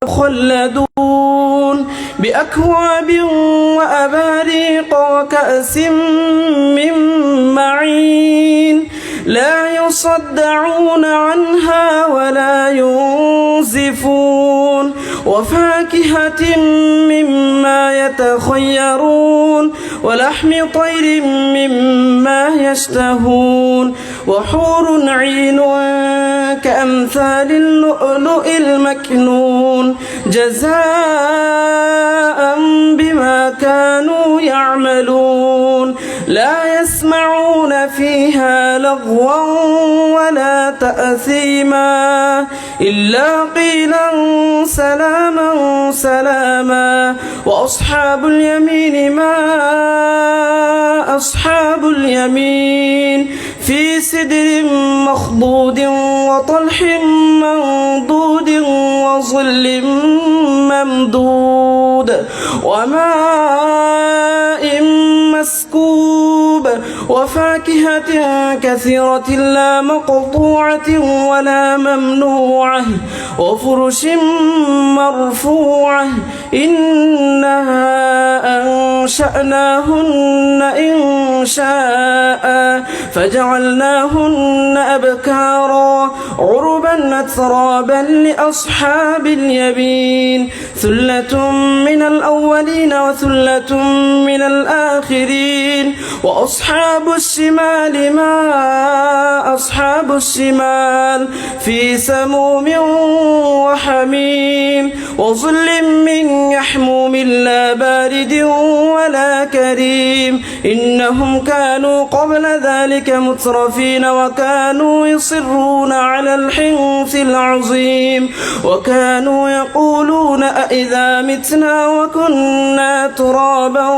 خلدون بأكواب وأباريق وكأس من معين لا يصدعون عنها ولا ينزفون وفاكهة مما يتخيرون ولحم طير مما يشتهون وحور عين كأمثال اللؤلؤ المكنون جزاء بما كانوا يعملون لا يسمعون فيها لغوا ولا تأثيما إلا قيلا سلاما سلاما وأصحاب اليمين ما أصحاب اليمين في سدر مخضود وطلح منضود وظل ممدود وماء مسكوب وفاكهة كثيرة لا مقطوعة ولا ممنوعة وفرش مرفوعة إنها أنشأناهن إن شاء فجعلناهن أبكارا عربا أترابا لأصحاب اليمين ثلة من الأولين وثلة من الآخرين وأصحاب الشمال ما أصحاب الشمال في سموم وحميم وظل من يحموم لا بارد ولا كريم إنهم كانوا قبل ذلك مترفين وكانوا يصرون على الحنث العظيم وكانوا يقولون أئذا متنا وكنا ترابا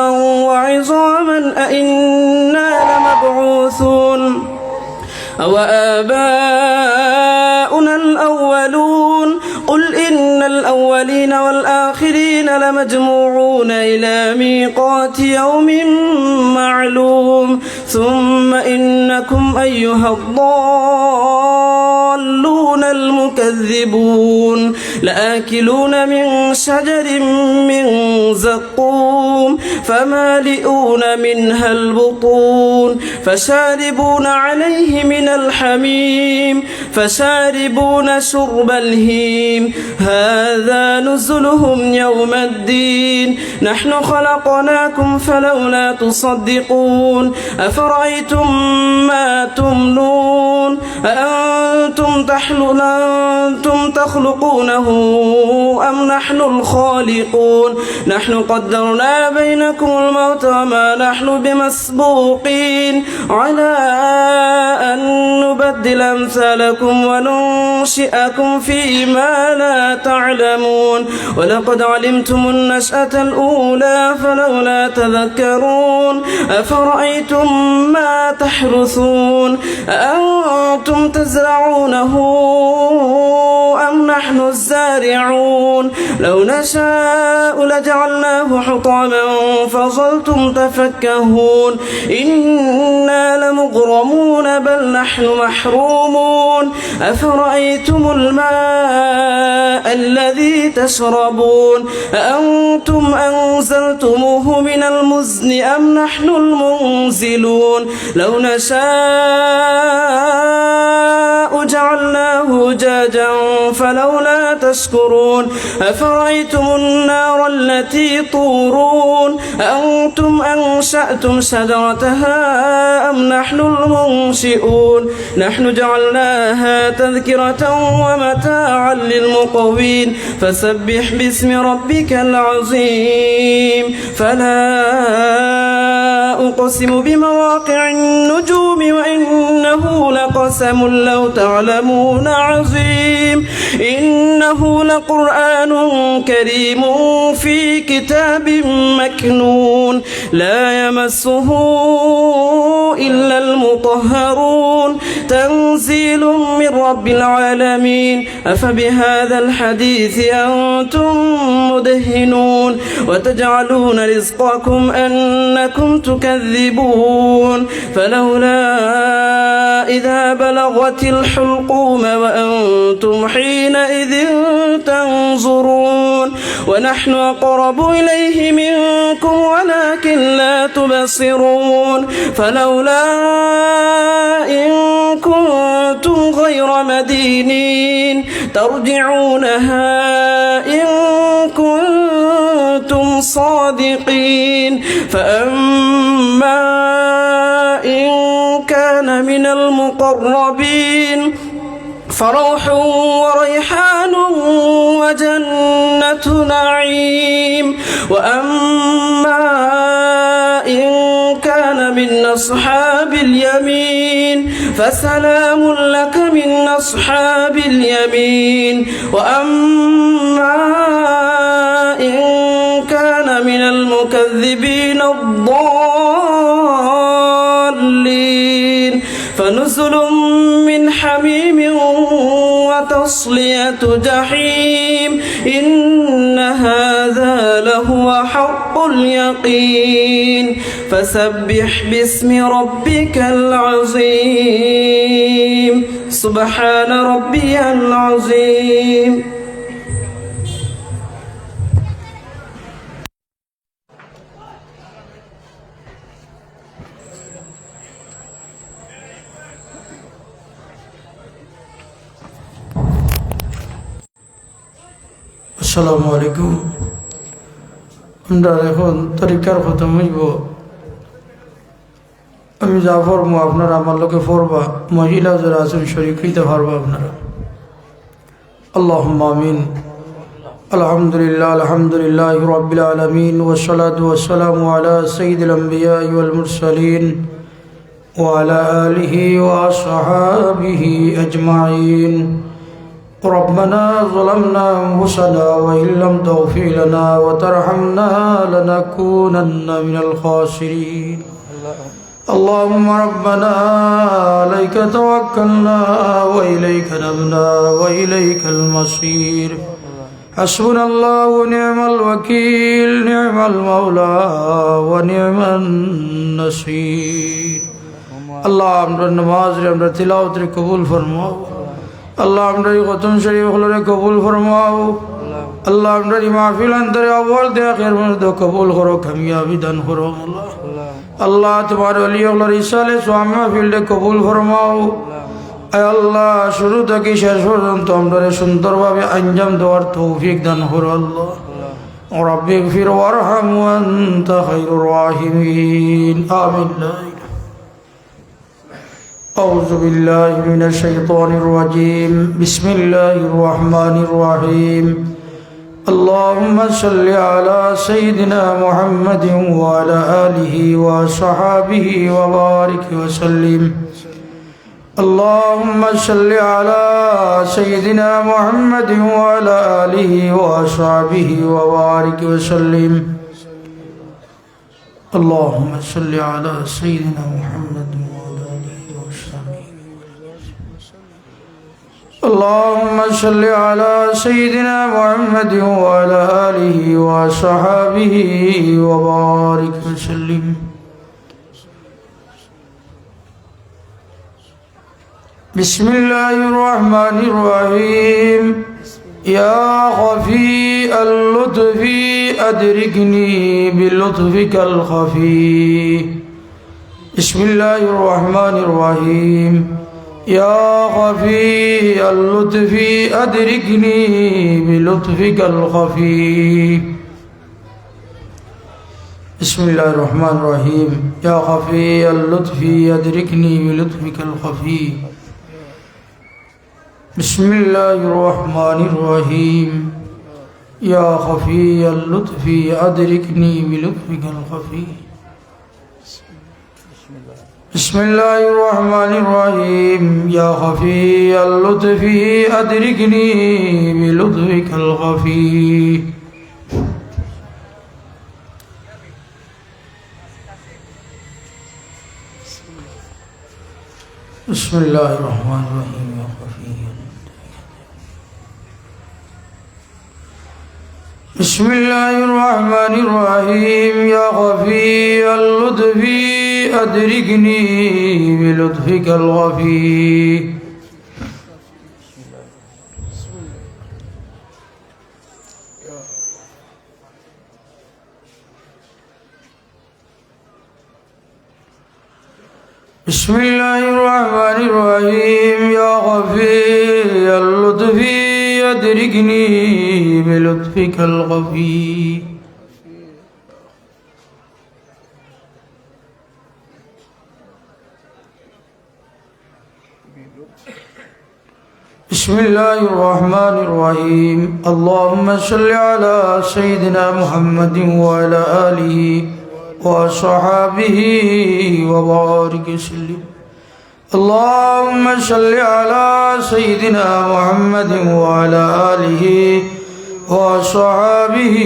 وعظاما أئنا لمبعوثون أو آباؤنا الأولون قل إن الأولين والآخرين لمجموعون إلى ميقات يوم معلوم ثم إنكم أيها الضالون المكذبون لآكلون من شجر من زقوم فمالئون منها البطون فشاربون عليه من الحميم فشاربون شرب الهيم هذا نزلهم يوم الدين نحن خلقناكم فلولا تصدقون أفرأيتم ما تمنون أأنتم تخلقونه أم نحن الخالقون نحن قدرنا بينكم الموت وما نحن بمسبوقين على أن نبدل أمثالكم وننشئكم فيما لا تعلمون ولقد علمتم النشأة الأولى فلولا تذكرون أفرأيتم ما تحرثون أأنتم تزرعونه أم نحن الزارعون لو نشاء لجعلناه حطاما فظلتم تفكهون إنا لمغرمون بل نحن محرومون أفرأيتم الماء الذي تشربون أأنتم أنزلتموه من المزن أم نحن المنزلون لو نشاء جعلناه جاجا فلولا تشكرون أفرأيتم النار التي تورون أأنتم أنشأتم شجرتها أم نحن المنشئون نحن جعلناها تذكرة ومتاعا للمقوين فسبح باسم ربك العظيم فلا أقسم بمواقع النجوم وإنه لقسم لو تعلمون عظيم إنه لقرآن كريم في كتاب مكنون لا يمسه إلا المطهرون تنزيل من رب العالمين أفبهذا الحديث أنتم مدهنون وتجعلون رزقكم أنكم تكذبون فلولا إذا بلغت الحلقوم الحلقوم وأنتم حينئذ تنظرون ونحن أقرب إليه منكم ولكن لا تبصرون فلولا إن كنتم غير مدينين ترجعونها إن كنتم صادقين فأما إن كان من المقربين فروح وريحان وجنة نعيم وأما إن كان من أصحاب اليمين فسلام لك من أصحاب اليمين وأما إن كان من المكذبين الضالين فنزل من حميم وتصلية جحيم إن هذا لهو حق اليقين فسبح باسم ربك العظيم سبحان ربي العظيم আসসালামু আলাইকুম। আমরা এখন তরিকার খতম হইব। আমি যা পড়বো আপনারা আমার লোকে পড়বা, মহিলা যারা আছেন শরীক হইতে পারবা আপনারা। আল্লাহুম্মা আমিন। আলহামদুলিল্লাহ আলহামদুলিল্লাহি রাব্বিল আলামিন ওয়াসসালাতু ওয়াসসালামু আলা সাইয়্যিদিল আমবিয়া ওয়াল মুরসালিন ওয়া আলা আলিহি ওয়া আসহাবিহি আজমাইন। ربنا ظلمنا أنفسنا وإن لم تغفر لنا وترحمنا لنكونن من الخاسرين. اللهم ربنا عليك توكلنا وإليك نبنا وإليك المصير. حسبنا الله ونعم الوكيل، نعم المولى ونعم النصير. الله আমরা নামাজ রে আমরা তিলাওয়াত রে কবুল ফরমাও। আল্লাহ আমরা খতম শরীফ হলরে কবুল ফরমাও। আল্লাহ আমরা মাহফিল অন্তরে আউয়াল দে আখির মধ্যে কবুল করো, কামিয়াবি দান করো। আল্লাহ তোমার ওলি হলর ইসালে সোয়াম মাহফিলরে কবুল ফরমাও। আয় আল্লাহ শুরু থেকে শেষ পর্যন্ত আমরা সুন্দরভাবে আঞ্জাম দেওয়ার তৌফিক দান করো। আল্লাহ রাব্বি গফির ওয়ারহাম ওয়া আনতা খায়রুর রাহিমিন। আমিন। أعوذ بالله من الشيطان الرجيم. بسم الله الرحمن الرحيم. اللهم صل على سيدنا محمد وعلى آله وصحابه وبارك وسلم. اللهم صل على سيدنا محمد وعلى آله وصحابه وبارك وسلم. اللهم صل على سيدنا محمد اللهم صل على سيدنا محمد وعلى آله وصحابه وبارك وسلم. بسم الله الرحمن الرحيم. يا خفي اللطف أدركني بلطفك الخفي. بسم الله الرحمن الرحيم. يا خفي اللطف أدركني بلطفك الخفي. بسم الله الرحمن الرحيم. يا خفي اللطف أدركني بلطفك الخفي. بسم الله الرحمن الرحيم. يا خفي اللطف أدركني بلطفك الخفي. بسم الله الرحمن الرحيم. يا خفي اللطف أدركني بلطفك الخفي. بسم الله الرحمن الرحيم. يا خفي بسم الله الرحمن الرحيم. يا خفي اللطف أدركني بلطفك الخفي. بسم الله الرحمن الرحيم يا غفير اللطف أدركني بلطفك الغفير بسم الله الرحمن الرحيم اللهم صل على سيدنا محمد وعلى آله وصحابه وبارك وسلم اللهم صل على سيدنا محمد وعلى آله وصحابه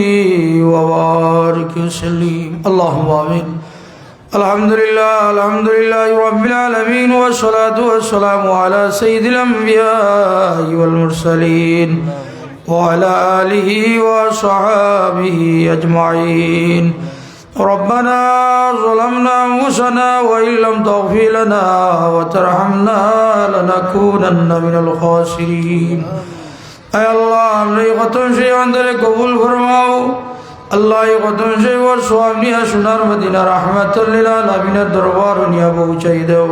وبارك وسلم اللهم آمين الحمد لله رب العالمين والصلاة والسلام على سيد الأنبياء والمرسلين وعلى آله وصحابه أجمعين ربنا ظلمنا أنفسنا وإن لم تغفر لنا وترحمنا لنكونن من الخاسرين اے اللہ ہم نے ختم سے اندر قبول فرماؤ اللہ ختم سے اور سوامنیا سنار مدینہ رحمت للعالمین دربار نیا پہنچائی دو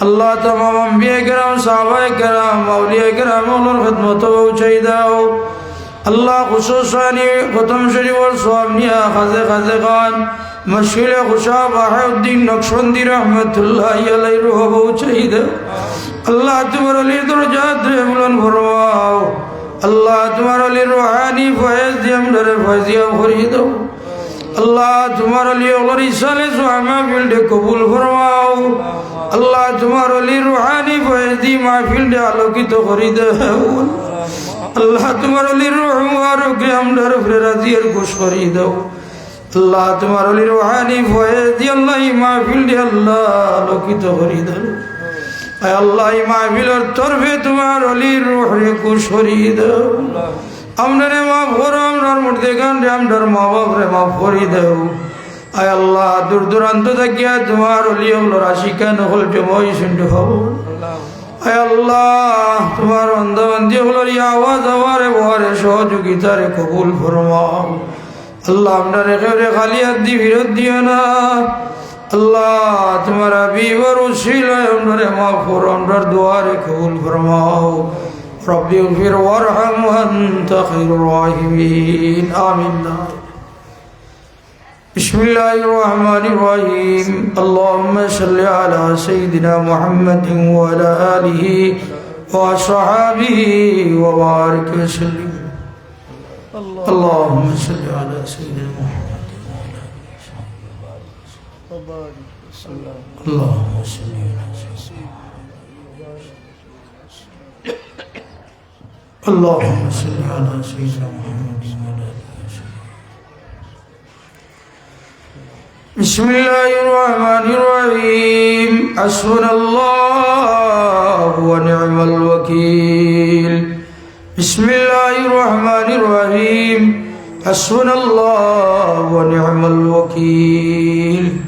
اللہ تمام انبیاء کرام صحابہ کرام اولیاء کرام اور خدمت پہنچائی دو اللہ خصوصاً ختم شریف اور سوامنیا خازے خان مشکل خوشاب بحی الدین نقشبندی رحمت اللہ علیہ روح پہنچائی دو اللہ تمہارا لی درجات بلند فرماؤ اللہ تمہارا لی روحانی فیض دیم در فیضیہ خریدو اللہ تمہارا لی اغلر سال سوامہ فیلڈ قبول فرماؤ اللہ تمہارا لی روحانی فیض دی محفل دے آلوکی تو خریدو اللہ تمہارا لی روح مبارک ہم در فرزیر کش خریدو اللہ تمہارا لی روحانی فیض دی اللہ محفل دے اللہ آلوکی تو خریدو اے اللہ محفل اور طرف تمہار علی روح کو شرید امن نے معاف کرو امن مردگان رے امن ماں باپ رے معاف کرید اے اللہ دور دوران تو تکیا تمہار علی اغلر عاشقان اغل جمعی سنڈ خبر اے اللہ تمہار بندہ بندی اغلر یہ آواز آوارے بوارے شہجو کی تارے قبول فرماؤ اللہ امن نے خیر خالیت دی فرد دینا اللہ تمہارا بیور وسیلہ امر مغفور امر دعا قبول فرماؤ رب اغفر وارحم وانت خیر الراحمین آمین بسم اللہ الرحمن الرحیم اللهم صل على سيدنا محمد وعلى آله وصحابه وبارك وسلم اللهم صل على سيدنا محمد اللهم صل على اللهم صل على سيدنا محمد وعلى آله بسم الله الرحمن الرحيم حسبنا الله ونعم الوكيل بسم الله الرحمن الرحيم حسبنا الله ونعم الوكيل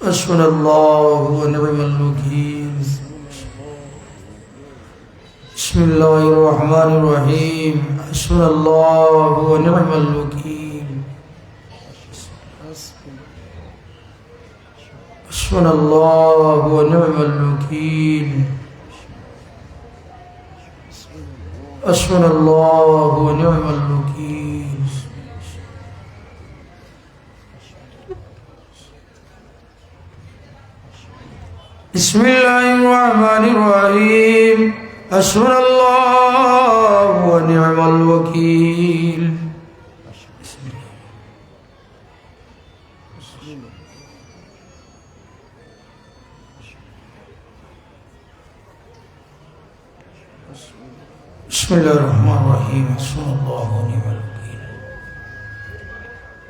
حسبنا الله ونعم الوكيل بسم الله الرحمن الرحيم حسبنا الله ونعم الوكيل حسبنا الله ونعم الوكيل حسبنا الله ونعم الوكيل بسم الله الرحمن الرحيم حسبنا الله ونعم الوكيل بسم الله الرحمن الرحيم حسبنا الله ونعم الوكيل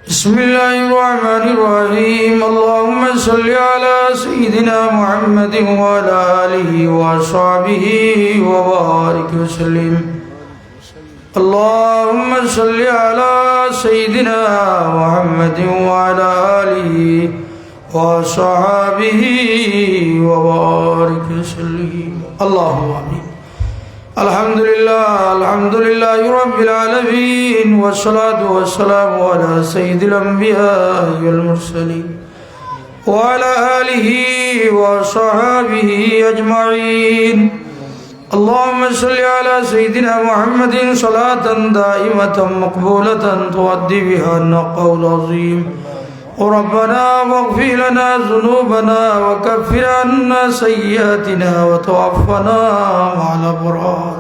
بسم الله الرحمن الرحيم اللهم صل على سيدنا محمد وعلى آله وصحبه وبارك وسلم اللهم صل على سيدنا محمد وعلى آله وصحبه وبارك وسلم اللهم آمين الحمد لله رب العالمين والصلاة والسلام على سيد الأنبياء والمرسلين وعلى آله وصحبه أجمعين. اللهم صل على سيدنا محمد صلاة دائمة مقبولة تؤدي بها النقاء العظيم. ربنا واغفر لنا ذنوبنا وكفر عنا سيئاتنا وتوفنا مع الأبرار.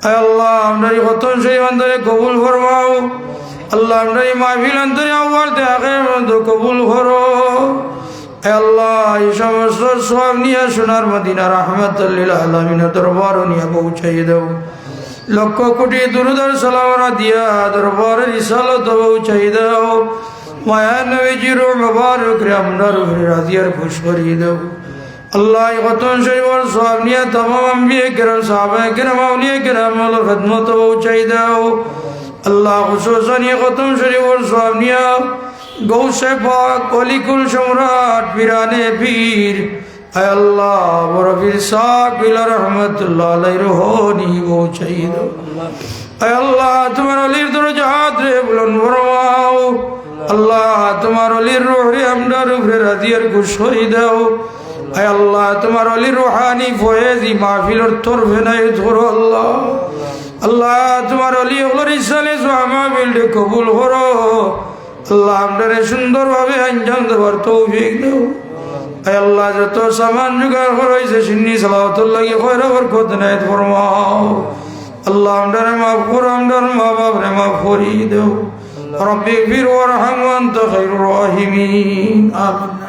اے اللہ ہماری خطن شریف اندر قبول فرماؤ. اللہ ہماری محفل اندر اول تے آخر میں قبول فرو. اے اللہ یہ সমস্ত সওয়াব নিয়ে সোনার মদিনা রাহমাতুল লিল আলামিন দরবার নিয়ে পৌঁছাই দাও. লক্ষ কোটি দুরূদ আর সালাম দিয়া দরবার রিসালত পৌঁছাই দাও. মায়া নবীজির মুবারক রে আমরা রূহে রাজিয়ার খুশ করিয়ে দাও. আল্লাহ খতম শরীফের সওয়াব নিয়ে तमाम আম্বিয়া কিরাম সাহাবায়ে কিরাম আউলিয়া কিরামের খিদমত পৌঁছাই দাও. আল্লাহ খুশুসান এই খতম শরীফের সওয়াব নিয়ে গৌসে পাক অলিকুল সম্রাট পীরানে পীর আয় আল্লাহ বড় পীর সাহেব বিল রহমাতুল্লাহ আলাইহি রুহানি পৌঁছাই দাও. আয় আল্লাহ তোমার অলির দরজাত রে বুলন্দ ফরমাও. আল্লাহ তোমার অলির রূহ রে আমরা রূহে রাজিয়ার খুশ করে দাও. اے اللہ تمہارا علی روحانی فیضی محفل اور طرف نئے دھورو. اللہ اللہ تمہارا علی اغلر رسالے سوہما بلڈے قبول کرو. اللہ ہمارے سندر بھابے انجام دبار توفیق دو. اے اللہ جو تو سامان جگار کرو اسے شنی صلوات اللہ کی خیر برکت نائت فرماؤ. اللہ ہمارے مغفور ہمارے ماں باپ نے مغفوری دو. ربی اغفر ورحم وانت خیر الراحمین. آمین.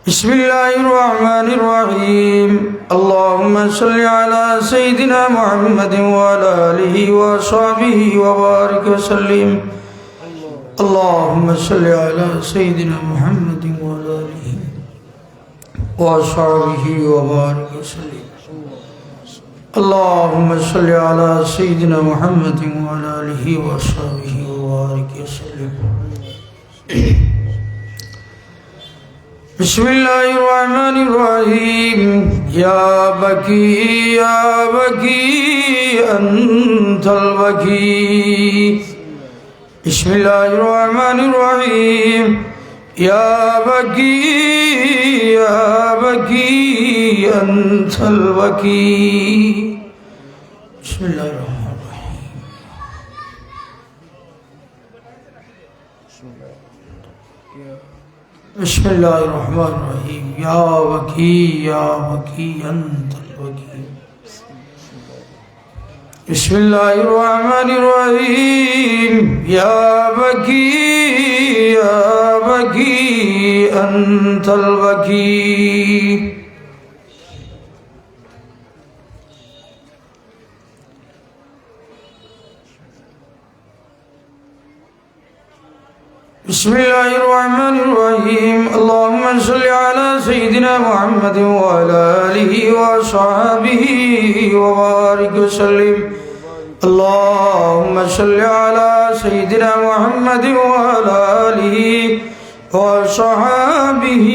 بسم الله الرحمن الرحيم. اللهم صل على سيدنا محمد وعلى آله وصحبه وبارك وسلم. اللهم صل على سيدنا محمد وعلى آله وصحبه وبارك وسلم. اللهم صل على سيدنا محمد وعلى آله وصحبه وبارك وسلم. بسم الله الرحمن الرحيم. يا بكي يا بكي أنت البكي. بسم الله الرحمن الرحيم. يا بكي يا بكي أنت البكي. بسم الله الرحمن الرحيم. بسم الله الرحمن الرحيم. يا بكي يا بكي أنت البكي. بسم الله الرحمن الرحيم. يا بكي يا بكي أنت البكي. بسم الله الرحمن الرحيم. اللهم صل على سيدنا محمد وعلى آله وصحبه وبارك وسلم. اللهم صل على سيدنا محمد وعلى آله وصحبه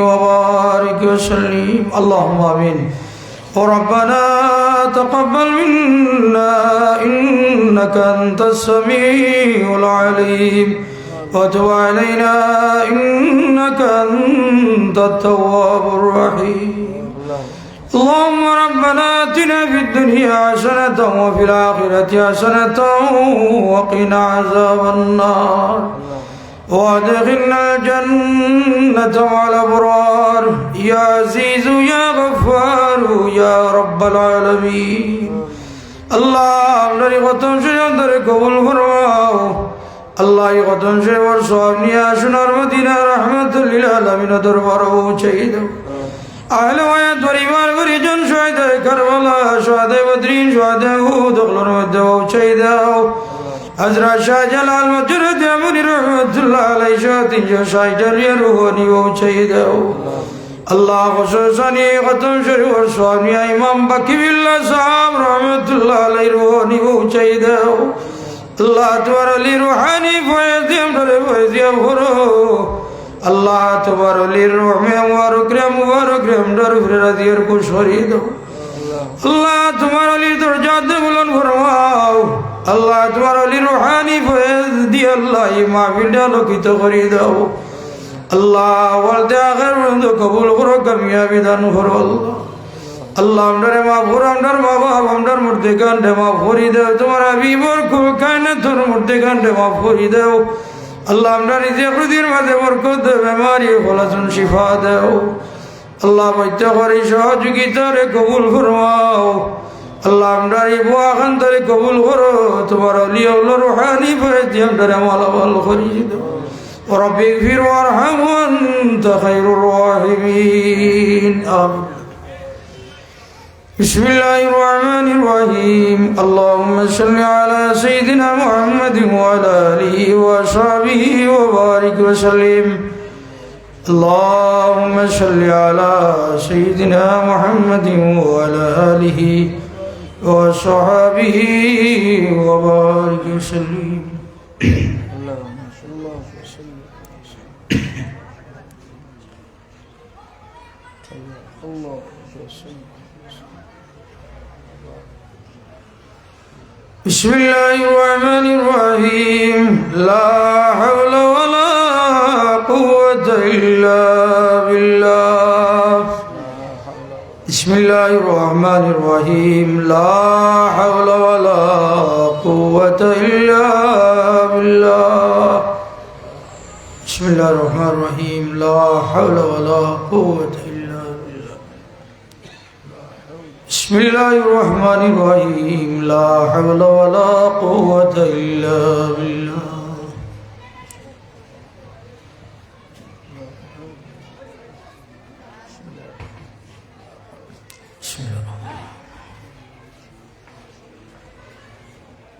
وبارك وسلم. اللهم آمين. وربنا تقبل منا إنك أنت السميع العليم وتب علينا إنك أنت التواب الرحيم. اللهم ربنا آتنا في الدنيا حسنة وفي الآخرة حسنة وقنا عذاب النار وادخلنا الجنة مع الأبرار. يا عزيز يا غفار يا رب العالمين. الله ہماری ختم شریف اندر قبول فرماؤ. اللہ یہ ختم شریف اور سواب نیا سنار مدینہ رحمت للعالمین دربار پہنچائی دو. اہل ویت پریوار پریجن شہداء کربلا شہداء بدرین شہداء احد اغلر مدہ پہنچائی دو. حضرت شاہ جلال مجرد امنی رحمت اللہ علیہ شاہدین جو شاہ جلی روحانی پہنچائی دو. اللہ خصوصاً یہ ختم شریف اور سواب نیا امام بکی باللہ صاحب رحمت اللہ علیہ روحانی پہنچائی دو. اللہ تبار علی روحانی فیضی امدر فیضی افرو. اللہ تبار علی روح میں مبارک رحم در فرادیر کو شوری دو. اللہ تبار علی درجات بلند فرماؤ. আল্লাহ তোমার অলি রুহানি ফয়েজ দিয়ে আল্লাহ এই মাহফিলটা আলোকিত করে দাও আল্লাহ ওয়ালদে আখির পর্যন্ত কবুল করো কামিয়াবি দান করো আল্লাহ আমরারে মাফ করো আমরার মা বাপ আমরার মুর্দেগানরে মাফ করে দাও তোমার হাবিবর কুল কায়নাতুর মুর্দেগানরে মাফ করে দাও আল্লাহ আমরা রিজিক রুজির মাঝে বরকত দাও বেমারি ফলাচন শিফা দাও আল্লাহ প্রত্যেকের সহযোগিতারে কবুল ফরমাও আল্লাহ আমরা এই বুয়াখান্তরে কবুল করো তোমার আউলিয়া রুহানি ফয়েজ দিয়ে আমরারে মালামাল করিয়ে দাও رب اغفر وارحم وانت خير الراحمين آمين بسم الله الرحمن الرحيم اللهم صل على سيدنا محمد وعلى آله وصحبه وبارك وسلم اللهم صل على سيدنا محمد وعلى آله وصحبه وبارك وسلم بسم الله الرحمن الرحيم لا حول ولا قوة إلا بالله بسم الله الرحمن الرحيم لا حول ولا قوة إلا بالله بسم الله الرحمن الرحيم لا حول ولا قوة إلا بالله بسم الله الرحمن الرحيم لا حول ولا قوة إلا بالله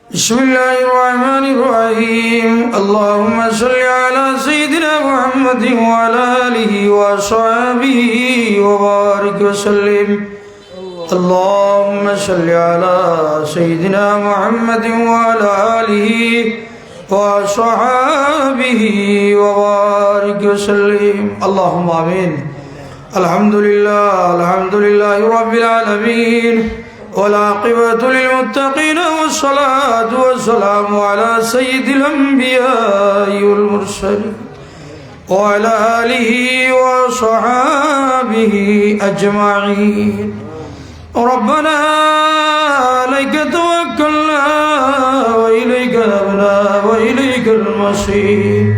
بسم الله الرحمن الرحيم اللهم صل على سيدنا محمد وعلى آله وصحبه وبارك وسلم اللهم صل على سيدنا محمد وعلى آله وصحبه وبارك وسلم اللهم آمين الحمد لله رب العالمين والعاقبة للمتقين والصلاة والسلام على سيد الأنبياء والمرسلين وعلى آله وصحابه أجمعين ربنا عليك توكلنا وإليك نبنا وإليك المصير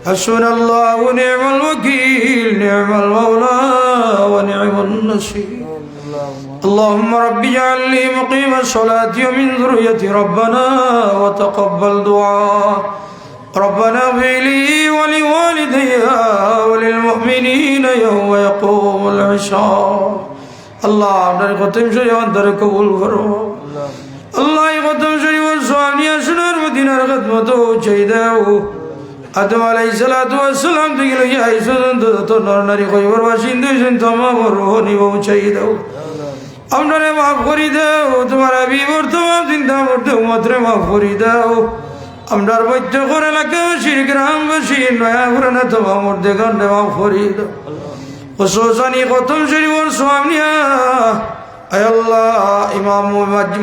حسبنا الله ونعم الوكيل نعم المولى ونعم النصير اللهم رب اجعل لي مقيم الصلاة ومن ذريتي ربنا وتقبل دعاء ربنا اغفر لي ولوالدي وللمؤمنين يوم يقوم الحساب الله আপনার খতম শরীফ অন্তরে কবুল করো আল্লাহ এই খতম শরীফের সওয়াব নিয়ে সোনার মদিনার খিদমত পৌঁছাই দাও আদম আলাইহিস সালাতু ওয়াস সালাম থেকে লইয়া এই পর্যন্ত যত নর নারী কয়বার বাসিন্দা হইছেন তমাম রুহানি পৌঁছাই দাও আপনারে মাফ করে দাও তোমার হাবিবর তমাম চিন্তা করতে উম্মতরে মাফ করে দাও আমরার বৈদ্যকর এলাকাবাসীর গ্রামবাসী নয়া পুরানা তমাম মুর্দেগানরে মাফ করে দাও খুশুসানি খতম শরীফের সওয়াব নিয়া আয় আল্লাহ ইমাম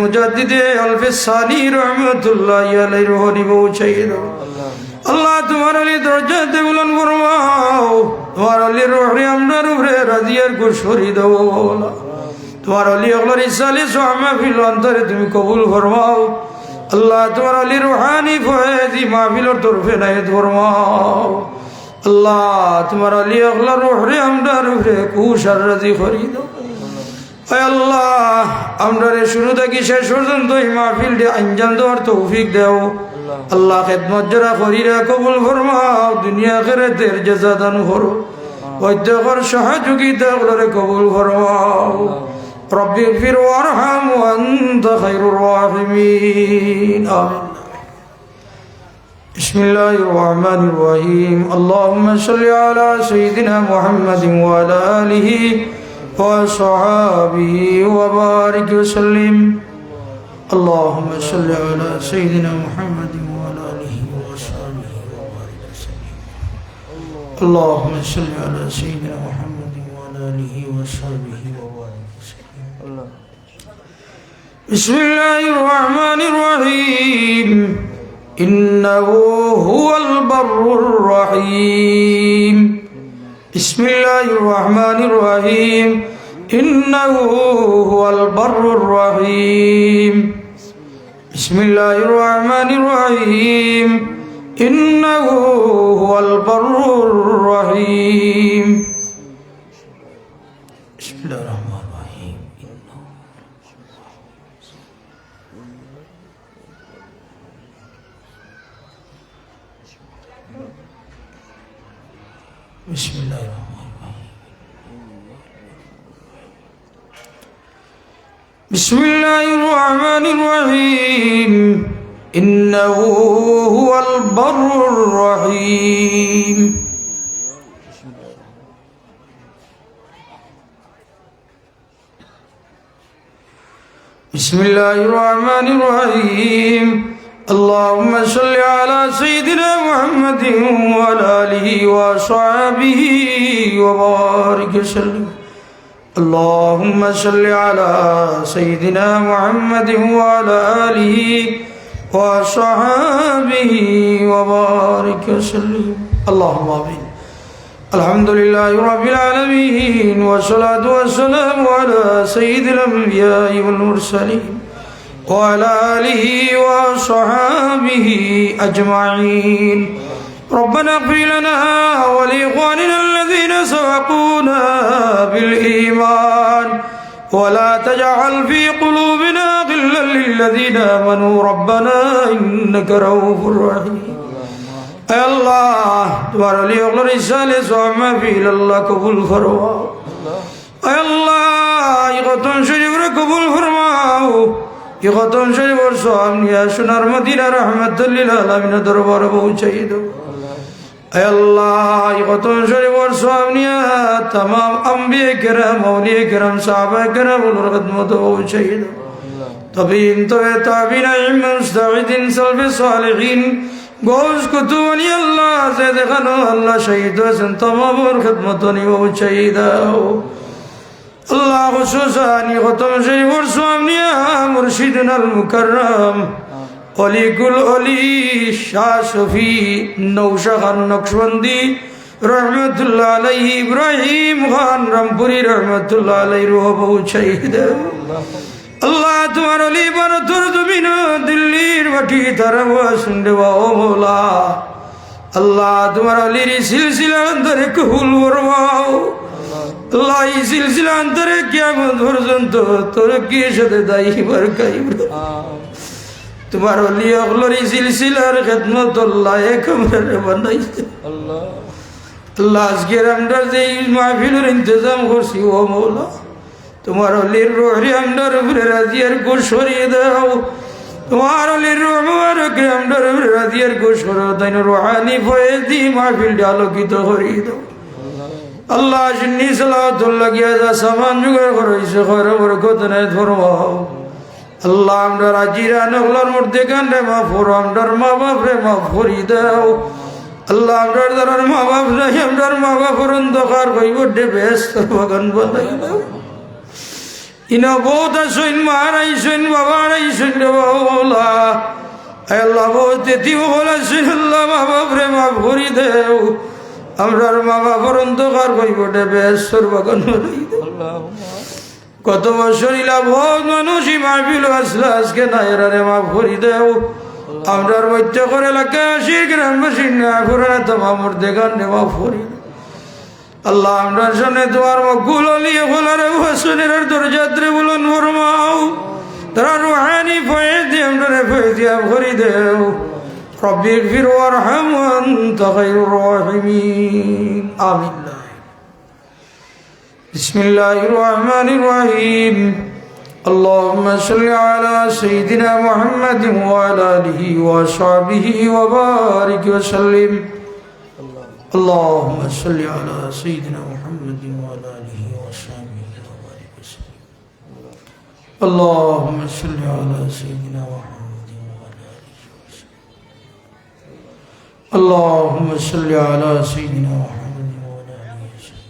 মুজাদ্দিদে আলফে সানি রহমাতুল্লাহি আলাইহি রুহানি পৌঁছাই দাও আল্লাহ তোমার আলী দরজাতে বুলন্দ ফরমাও তোমার আলী রুহরে আমরার উপরে রাজিয়ার খুশরি দাও আল্লাহ তোমার আলী ওগুলোর ইসালি মাহফিল অন্তরে তুমি কবুল ফরমাও আল্লাহ তোমার আলী রুহানি ফয়েজি মাহফিলের তরফে নায়েত ফরমাও আল্লাহ তোমার আলী ওগুলোর রুহরে আমরার উপরে খুশার রাজি করি দাও আয় আল্লাহ আমরারে শুরু থেকে শেষ পর্যন্ত এই মাহফিলটি আঞ্জাম দেওয়ার তৌফিক দাও আল্লাহ খেদমত যারা করিরা কবুল ফরমাও দুনিয়া আখিরাতের জাযা দান করো বৈদ্যকর সহযোগিতা করে কবুল ফরমাও রব্বি ইগফির ওয়ারহাম ওয়ান্তা খায়রুর রাহিমিন আমিন বিসমিল্লাহির রহমানির রহিম আল্লাহুম্মা সাল্লি আলা সাইয়্যিদিনা মুহাম্মাদিন ওয়া আলা আলিহি ওয়া সাহবিহি ওয়া বারিক ওয়া সাল্লিম اللهم صل على سيدنا محمد وعلى آله وصحبه وبارك وسلم اللهم صل على سيدنا محمد وعلى آله وصحبه وبارك وسلم بسم الله الرحمن الرحيم إنه هو البر الرحيم بسم الله الرحمن الرحيم إنه هو البر الرحيم بسم الله الرحمن الرحيم إنه هو البر الرحيم بسم الله الرحمن الرحيم بسم الله الرحمن الرحيم بسم الله الرحمن الرحيم إنه هو البر الرحيم بسم الله الرحمن الرحيم اللهم صل على سيدنا محمد وعلى آله وصحبه وبارك وسلم اللهم صل على سيدنا محمد وعلى آله وصحبه وبارك وسلم اللهم آمين الحمد لله رب العالمين والصلاة والسلام على سيد الأنبياء والمرسلين وعلى آله وصحبه أجمعين ربنا اغفر لنا ولإخواننا الذين سبقونا بالإيمان ولا تجعل في قلوبنا غلا للذين آمنوا ربنا إنك رؤوف رحيم اے اللہ تمہارا لیے اغلر رسالے سوام محفیل اللہ قبول فرماؤ اے اللہ یہ ختم شریف را قبول فرماؤ یہ ختم شریف اور سوام نیا سنار مدینہ رحمت للعالمین دربار پہنچائی دو اے اللہ یہ ختم شریف اور سوام نیا تمام انبیاء کرام اولیاء کرام صحابہ کرام اور خدمت پہنچائی دو طبین تو تابین علم مستعدین سلف صالحین گوش کتو علی اللہ زید خانو اللہ شہید وزن تمام اور خدمتونی وہ شہید اللہ خصوصانی ختم شریف اور سوامنیا مرشدنا المکرم علی گل علی شاہ صفی نوشہ خان نقشبندی رحمت اللہ علیہ ابراہیم خان رمپوری رحمت اللہ علیہ روح بہت شہید اللہ تمہارا لیبان ترد بنا دلیر وٹی طرف سنڈے باؤ مولا اللہ تمہارا لیری سلسلہ اندر قبول ورماؤ اللہ یہ سلسلہ اندر قیامت ورزن تو ترکی شد دائی برکائی تمہارا لی اغلری سلسلہ خدمت اللہ کمر بنائی اللہ اس کے رمڈر سے محفل انتظام خرسی و مولا تمہارا لیر روح ریمدر برادیر کو شوری داو تمہارا لیر روح مبارک ریمدر برادیر کو شوری دین روحانی فیضی محفل ڈالو کی تخوری دو اللہ جنی صلاة اللہ کی ایزا سامان جگر خروی سے خیر برکت نیت فرماؤ اللہ ہمدر عجیران اغلر مردگان رے مغفور ہمدر ماں باپ رے مغفوری داو اللہ ہمدر درر ماں باپ رے ہمدر ماں باپ رندخار کوئی بڑے بیستر وگن بنائی داو ইনা বহুত আসুন মারাইছুন বাবারাইছুন রে বাবা আয় আল্লাহ বহুত দিও বলেছেন আল্লাহ মা বাপরে মাফ করে দেও আমরার মা বাবার অন্ধকার কইবটে বেশ্বর বাগান বানাই দেও কত বছর ইলা বহুত মানুষই মাহফিল আসলে আজকে নাইরারে মাফ করে দেও আমরার মধ্যে করে এলাকা আশি গ্রামবাসী না করে তোমার দেখান রে মাফ করে اللہ ہمارے سامنے تمہار مقبول علی خلر حسنر درجات بلند فرماؤ ترا روحانی فیض ہمارے فیض خرید ربی اغفر وارحم وانت خیر الراحمین آمین بسم اللہ الرحمن الرحیم اللهم صل على سيدنا محمد وعلى آله وصحبه وبارك وسلم اللهم صل على سيدنا محمد وعلى آله وصحبه وبارك وسلم اللهم صل على سيدنا محمد وعلى آله وصحبه اللهم صل على سيدنا محمد وعلى آله وصحبه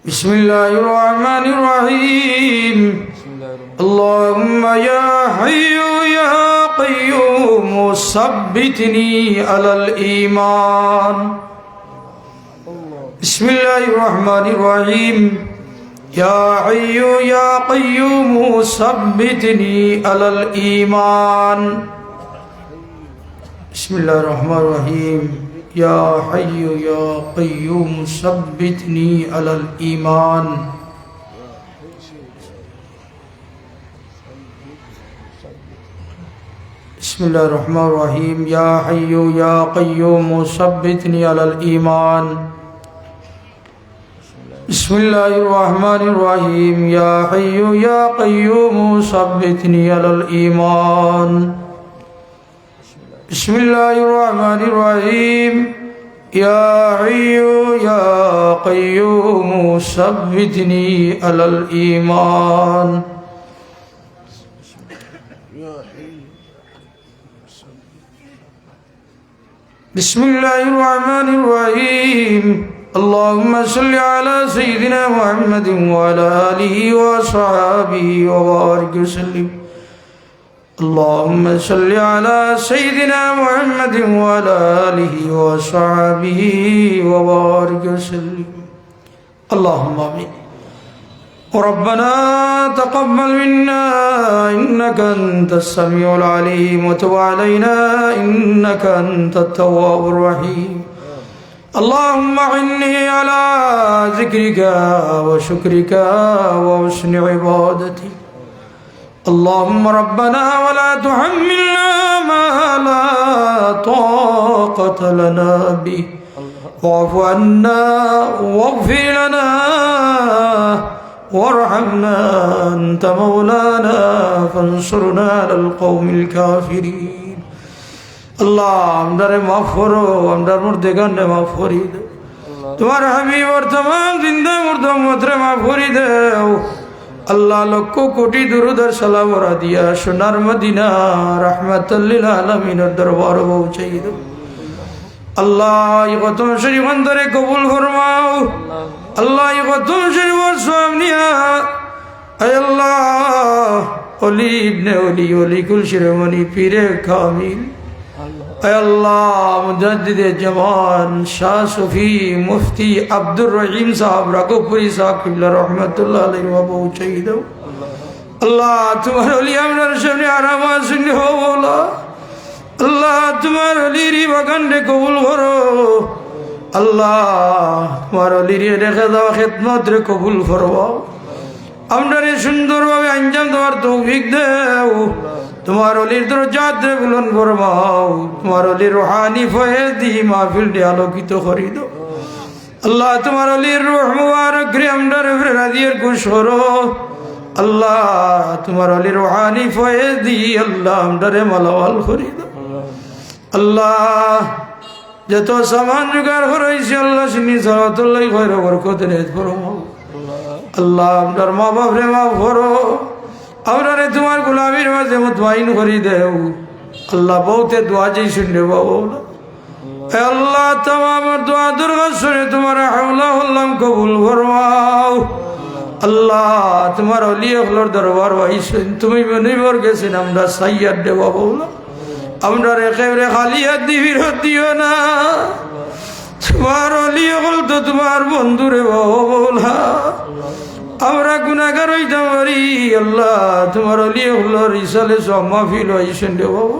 بسم الله الرحمن الرحيم اللهم يا حي يا قيوم ثبتني على الإيمان بسم الله الرحمن الرحيم يا حي يا قيوم ثبتني على الإيمان بسم الله الرحمن الرحيم يا حي يا قيوم ثبتني على الإيمان بسم الله الرحمن الرحيم يا حي يا قيوم ثبتني على الإيمان بسم الله الرحمن الرحيم يا حي يا قيوم ثبتني على الإيمان بسم الله الرحمن الرحيم يا حي يا قيوم ثبتني على الإيمان بسم الله الرحمن الرحيم اللهم صل على سيدنا محمد وعلى آله وصحبه وبارك وسلم اللهم صل على سيدنا محمد وعلى آله وصحبه وبارك وسلم اللهم آمين ربنا تقبل منا إنك أنت السميع العليم وتب علينا إنك أنت التواب الرحيم اللهم أعني على ذكرك وشكرك وحسن عبادتك اللهم ربنا ولا تحملنا ما لا طاقة لنا به واعف عنا واغفر لنا وارحمنا أنت مولانا فانصرنا على القوم الكافرين الله আমদারে মাফ করো আমদার মুর্দেগানে মাফ করি দাও তোমার হাবিব আর तमाम জিন্দা মুর্দা উম্মতরে মাফ করি দাও আল্লাহ লক্ষ কোটি দুরূদ আর সালাম ওরা দিয়া সোনার মদিনা রাহমাতাল লিল আলামিনের দরবারে পৌঁছাই দাও আল্লাহ এই খতম শরীফ অন্তরে কবুল ফরমাও আল্লাহ এই খতম শরীফ সওয়াব নিয়া আয় আল্লাহ ওলি ইবনে ওলি ওলি কুল শিরোমণি পীরে কামিল আয় আল্লাহ মুজাদ্দিদে জামান শাহ সুফি মুফতি আব্দুর রহিম সাহেব রাঘবপুরি সাহেব কিবলা রহমাতুল্লাহ আলাইহি ওয়া পৌঁছাই দাও আল্লাহ তোমার ওলি আমরার সামনে আরাম আসেনি হো মওলা আল্লাহ তোমার অলিরি বাগানরে কবুল করো আল্লাহ তোমার অলিরি রেখে দেওয়া খেদমত রে কবুল করবাও আমরা সুন্দরভাবে আঞ্জাম তোমার তৌফিক দেও তোমার অলির দরজাত রে বুলন্দ ফরমাও তোমার অলির রুহানি ফয়েজ দি মাহফিল রে আলোকিত করি দাও আল্লাহ তোমার অলির রূহ মুবারক রে আমরা রে রাজিয়ার খুশ করো আল্লাহ তোমার অলির রুহানি ফয়েজ দি আল্লাহ আমরা রে মালামাল করি দাও আল্লাহ যত সামান জোগাড় করেছি আল্লাহ সিনি সালাতুল্লাহ খৈর বরকত নেত ফরমাও আল্লাহ আপনার মা বাপ রে মাফ করো আমরা রে তোমার গোলামির মাঝে মুতমাইন করি দেও আল্লাহ বহুতে দোয়া যেই শুনলে বাবু আল্লাহ তামাম দোয়া দুর্গা শুনে তোমার হাওলা হল্লাম কবুল ফরমাও আল্লাহ তোমার অলি হলর দরবার আইছেন তুমি মনিবর গেছেন আমরা সাইয়াদ দে বাবু আমরা একেবারে খালি হাত দিয়ে ফিরত দিও না তোমার অলি হল তো তোমার বন্ধুরে বাবুলা আমরা গুনাহগার হইতে পারি আল্লাহ তোমার অলি হলর ইসালে সব মাহফিল আইছেন রে বাবু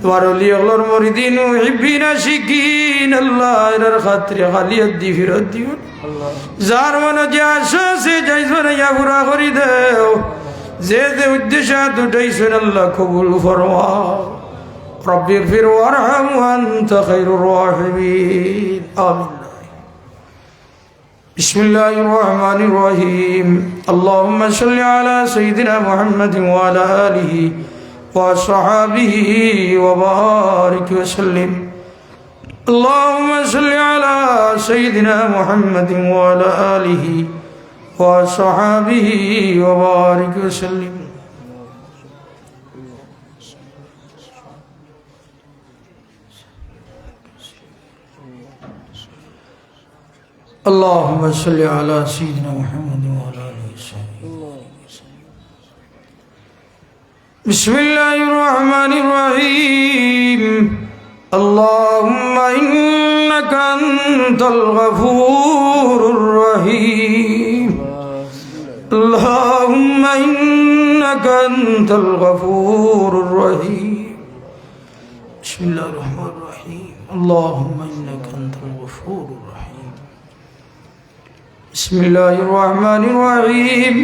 তোমার অলি হলর মরিদিন মুহিব্বিন আশিকিন আল্লাহ এর খাতিরে খালি হাত দিয়ে ফিরত দিও যার মনে যে আশা সে যাইছো না ইয়া পুরা করি দেও যে যে উদ্দেশ্য দুটাইছেন আল্লাহ কবুল ফরমাও رب اغفر وارحم وأنت خير الراحمين آمين بسم الله الرحمن الرحيم اللهم صل على سيدنا محمد وعلى آله وصحبه وبارك وسلم اللهم صل على سيدنا محمد وعلى آله وصحبه وبارك وسلم اللهم صل على سيدنا محمد وعلى آله وصحبه. بسم الله الرحمن الرحيم. اللهم إنك أنت الغفور الرحيم. اللهم إنك أنت الغفور الرحيم. بسم الله الرحمن الرحيم. اللهم إنك أنت الغفور الرحيم. بسم الله الرحمن الرحيم.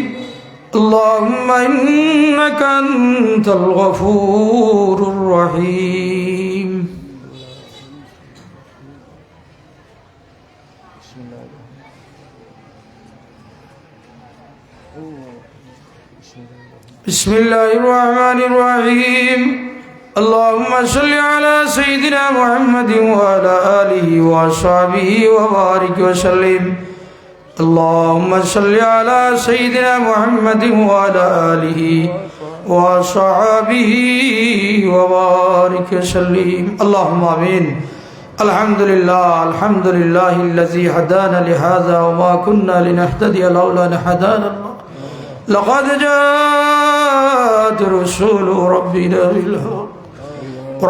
اللهم إنك أنت الغفور الرحيم. بسم الله الرحمن الرحيم. اللهم صل على سيدنا محمد وعلى آله وصحبه وبارك وسلم. اللهم صل على سيدنا محمد وعلى آله وصحبه وبارك وسلم. اللهم آمين. الحمد لله الذي هدانا لهذا وما كنا لنهتدي لولا أن هدانا الله. لقد جاءت رسول ربنا بالحق.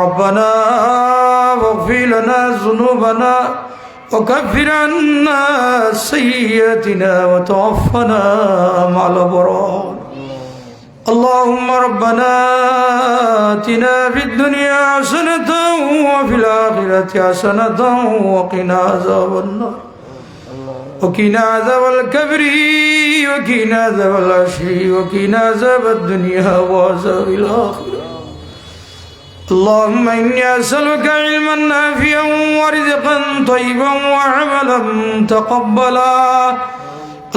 ربنا واغفر لنا ذنوبنا وكفر عنا سيئاتنا وتوفنا مع الأبرار. اللهم ربنا آتنا في الدنيا حسنة وفي الآخرة حسنة وقنا عذاب النار وقنا عذاب القبر وقنا عذاب الحشر وقنا عذاب الدنيا وعذاب الآخرة. اللهم إني أسألك علما نافعا ورزقا طيبا وعملا متقبلا.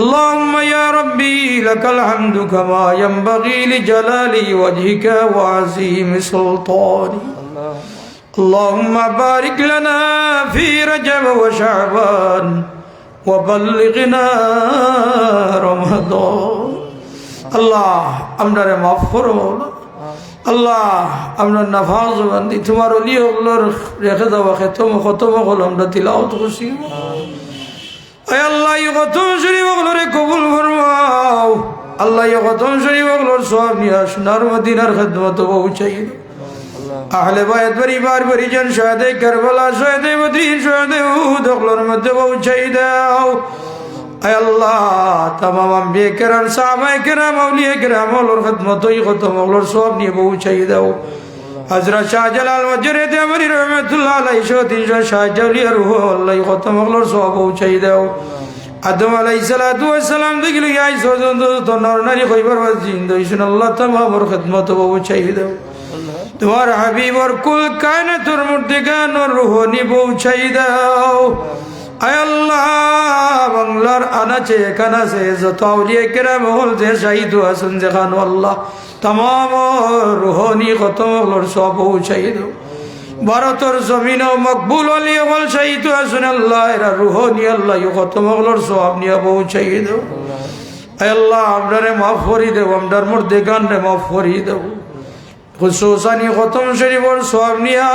اللهم يا ربي لك الحمد كما ينبغي لجلال وجهك وعظيم سلطانك. اللهم بارك لنا في رجب وشعبان وبلغنا رمضان. الله আমরারে মাফ করো মাওলা। আল্লাহ আমরা নাফাজ বান্দি তোমার ওলি ওগুলোর রেখে দেওয়া খতম হল আমরা তিলাওয়াত করছি। আয় আল্লাহ এই খতম শরীফ ওগুলোরে কবুল ফরমাও। আল্লাহ এই খতম শরীফ ওগুলোর সওয়াব নিয়ে সোনার মদিনার খেদমত পৌঁছাই দাও। আহলে বায়ত পরিবার পরিজন শহীদে কারবালা শহীদে বদরিন শহীদে উহুদ ওগুলোর মধ্যে পৌঁছাই দাও। আয় আল্লাহ তামাম আম্বিয়া কেরাম সাহাবায়ে কেরাম আউলিয়া কেরাম ওগুলোর খেদমত এই খতম ওগুলোর সওয়াব নিয়ে পৌঁছাই দাও। হযরত শাহজালাল মজরেদ আমরি রহমাতুল্লাহ আলাইহি সহ 300 শাহজালিয়া রূহ আল্লাহ এই খতম ওগুলোর সওয়াব পৌঁছাই দাও। আদম আলাইহিস সালাতু ওয়াস সালাম থেকে লিয়ে আইস তো নর নারী কইবার ওয়াজিন দইছেন আল্লাহ তামাম ওর খেদমত পৌঁছাই দাও। তোমার হাবিব और कुल कायनातुर मुर्दिगानुर रूहानी পৌঁছাই দাও। আয় আল্লাহ বাংলার আনাচে কানাচে যত আউলিয়া কেরাম হল যে শহীদ আছেন যেখানে আল্লাহ तमाम रूहानी খতমগুলোর সব পৌঁছাই দাও। ভারতের জমিন মকবুল আলী হল শহীদ আছেন আল্লাহ এরা রুহানি আল্লাহ খতমগুলোর সব নিয়ে পৌঁছাই দাও। আয় আল্লাহ আমরারে মাফ করি দেও, আমরার মুর্দিগানরে মাফ করি দেও। খুশুসানি খতম শরীফর সওয়াব নিয়া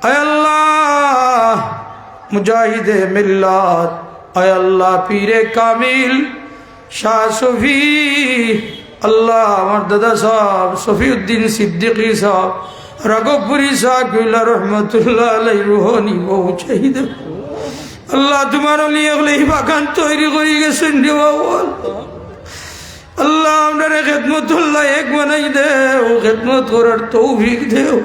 আয় আল্লাহ মুজাহিদে মিল্লাত আয় আল্লাহ পীরে কামিল শাহ সুফি আল্লাহ আমার দাদা সাহেব সফিউদ্দিন সিদ্দিকী সাহেব রাঘবপুরি সাহেব রহমতুল্লাহ আলাইহি রুহানি পৌঁছাই দেব। আল্লাহ তোমার ওলি ওগুলো এই বাগান তৈরি করে গেছেন রে বাবা। আল্লাহ আমরা খেদমতুল্লাহ এক বানাই দেও, খেদমত করার তৌফিক দেও।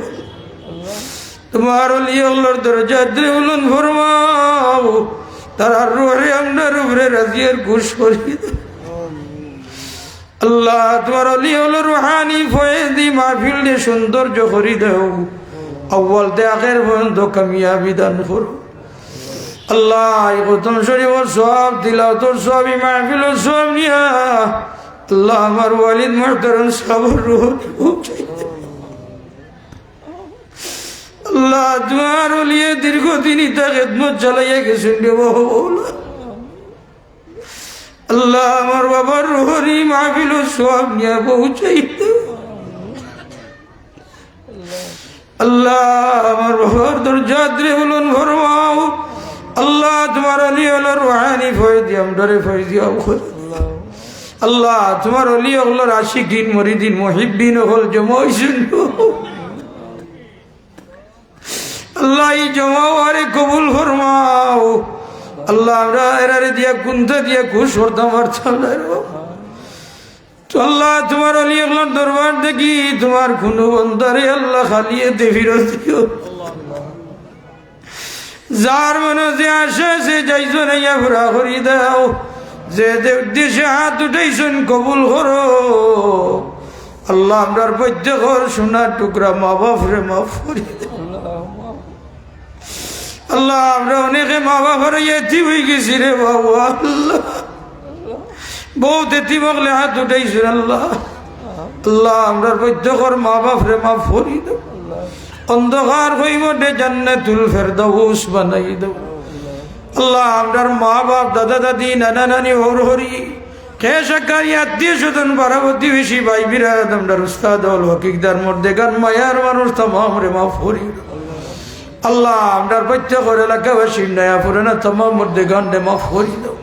তোমার ওলি ওগুলোর দরজা বুলন্দ ফরমাও, তার রূহে আমরার উপরে রাজিয়ার খুশ করিয়ে দেও। আল্লাহ তোমার ওলি ওগুলোর রুহানি ফয়েদি মাহফিল দিয়ে সৌন্দর্য করি দেও। আউয়াল তে আখির পর্যন্ত কামিয়াবি দান করো। আল্লাহ এই খতম শরীফের সওয়াব তিলাওয়াতের সওয়াব মাহফিলের সওয়াব নিয়া আল্লাহ আমার ওয়ালিদ মুহতারাম সাহেবের রূহ পৌঁছাই দে। আল্লাহ তোমার ওলিয়ে দীর্ঘদিন ইতা খেদমত চালাইয়া গেছেন রে বাবা। আল্লাহ আমার বাবার রুহানি মাহফিলের সওয়াব নিয়া পৌঁছাই দে। আল্লাহ আমার বাবার দরজা বুলন্দ ফরমাও। আল্লাহ তোমার অলি হলো রুহানি ফয়দি আমরারে ফয়দি আল্লাহ তোমার অলি হলো আশিকিন মুরিদিন মুহিব্বিন হল জমা হইছেন আল্লাহ এই জমাওয়ারে কবুল ফরমাও আল্লাহ আমরা এরারে দিয়া কুন্থা দিয়া খুশ করতাম পারতাম না তো আল্লাহ তোমার অলি হলো দরবার দেখি তোমার কোনো বন্দারে আল্লাহ খালিয়েতে ফিরত দিও যার মনে যে আসে সে যাইছো নাইয়া ঘোরা করি দাও যে উদ্দেশ্যে হাত উঠাইছেন কবুল করো আল্লাহ আমরার প্রত্যেকর সোনার টুকরা মা বাপ রে মাফ করি আল্লাহ আমরা অনেকে মা বাবার এতিম হয়ে গেছি রে বাবু আল্লাহ বহুত এতিম হলে হাত উঠাইছেন আল্লাহ আল্লাহ আমরার প্রত্যেকর মা বাপ রে মাফ করি দাও অন্ধকার হইবটে জান্নাতুল ফেরদাউস বানাই দাও আল্লাহ আমরার মা বাপ দাদা দাদি নানা নানি হর হরি কে সাকারি আত্মীয় স্বজন পারাবতী বেশি ভাই বিরাট আমরার উস্তাদ হল হকিকদার মধ্যে গান মায়ার মানুষ তামাম রে মাফ করি আল্লাহ আমরার প্রত্যেকর এলাকাবাসী নয়া পুরানা তামাম মধ্যে গান রে মাফ করি দাও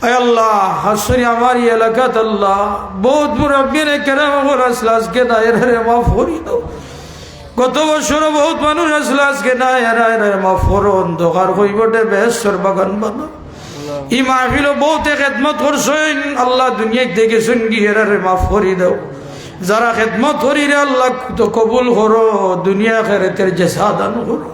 আয় আল্লাহ হাসরি আমার এলাকাত আল্লাহ বহুত মুরব্বিনে কেরাম হল আসলে আজকে দায়ের রে মাফ করি দাও গত বছর বহুত মানুষ আসলে আজকে না এরা মাফ করো অন্ধকার হইবটে বেহেশর বাগান বানা ই মাহফিল বহুত খেদমত করছেন আল্লাহ দুনিয়া দেখেছেন কি এরা মাফ করি দাও যারা খেদমত করি রে আল্লাহ তো কবুল করো দুনিয়া খেরেতের জেসা দান করো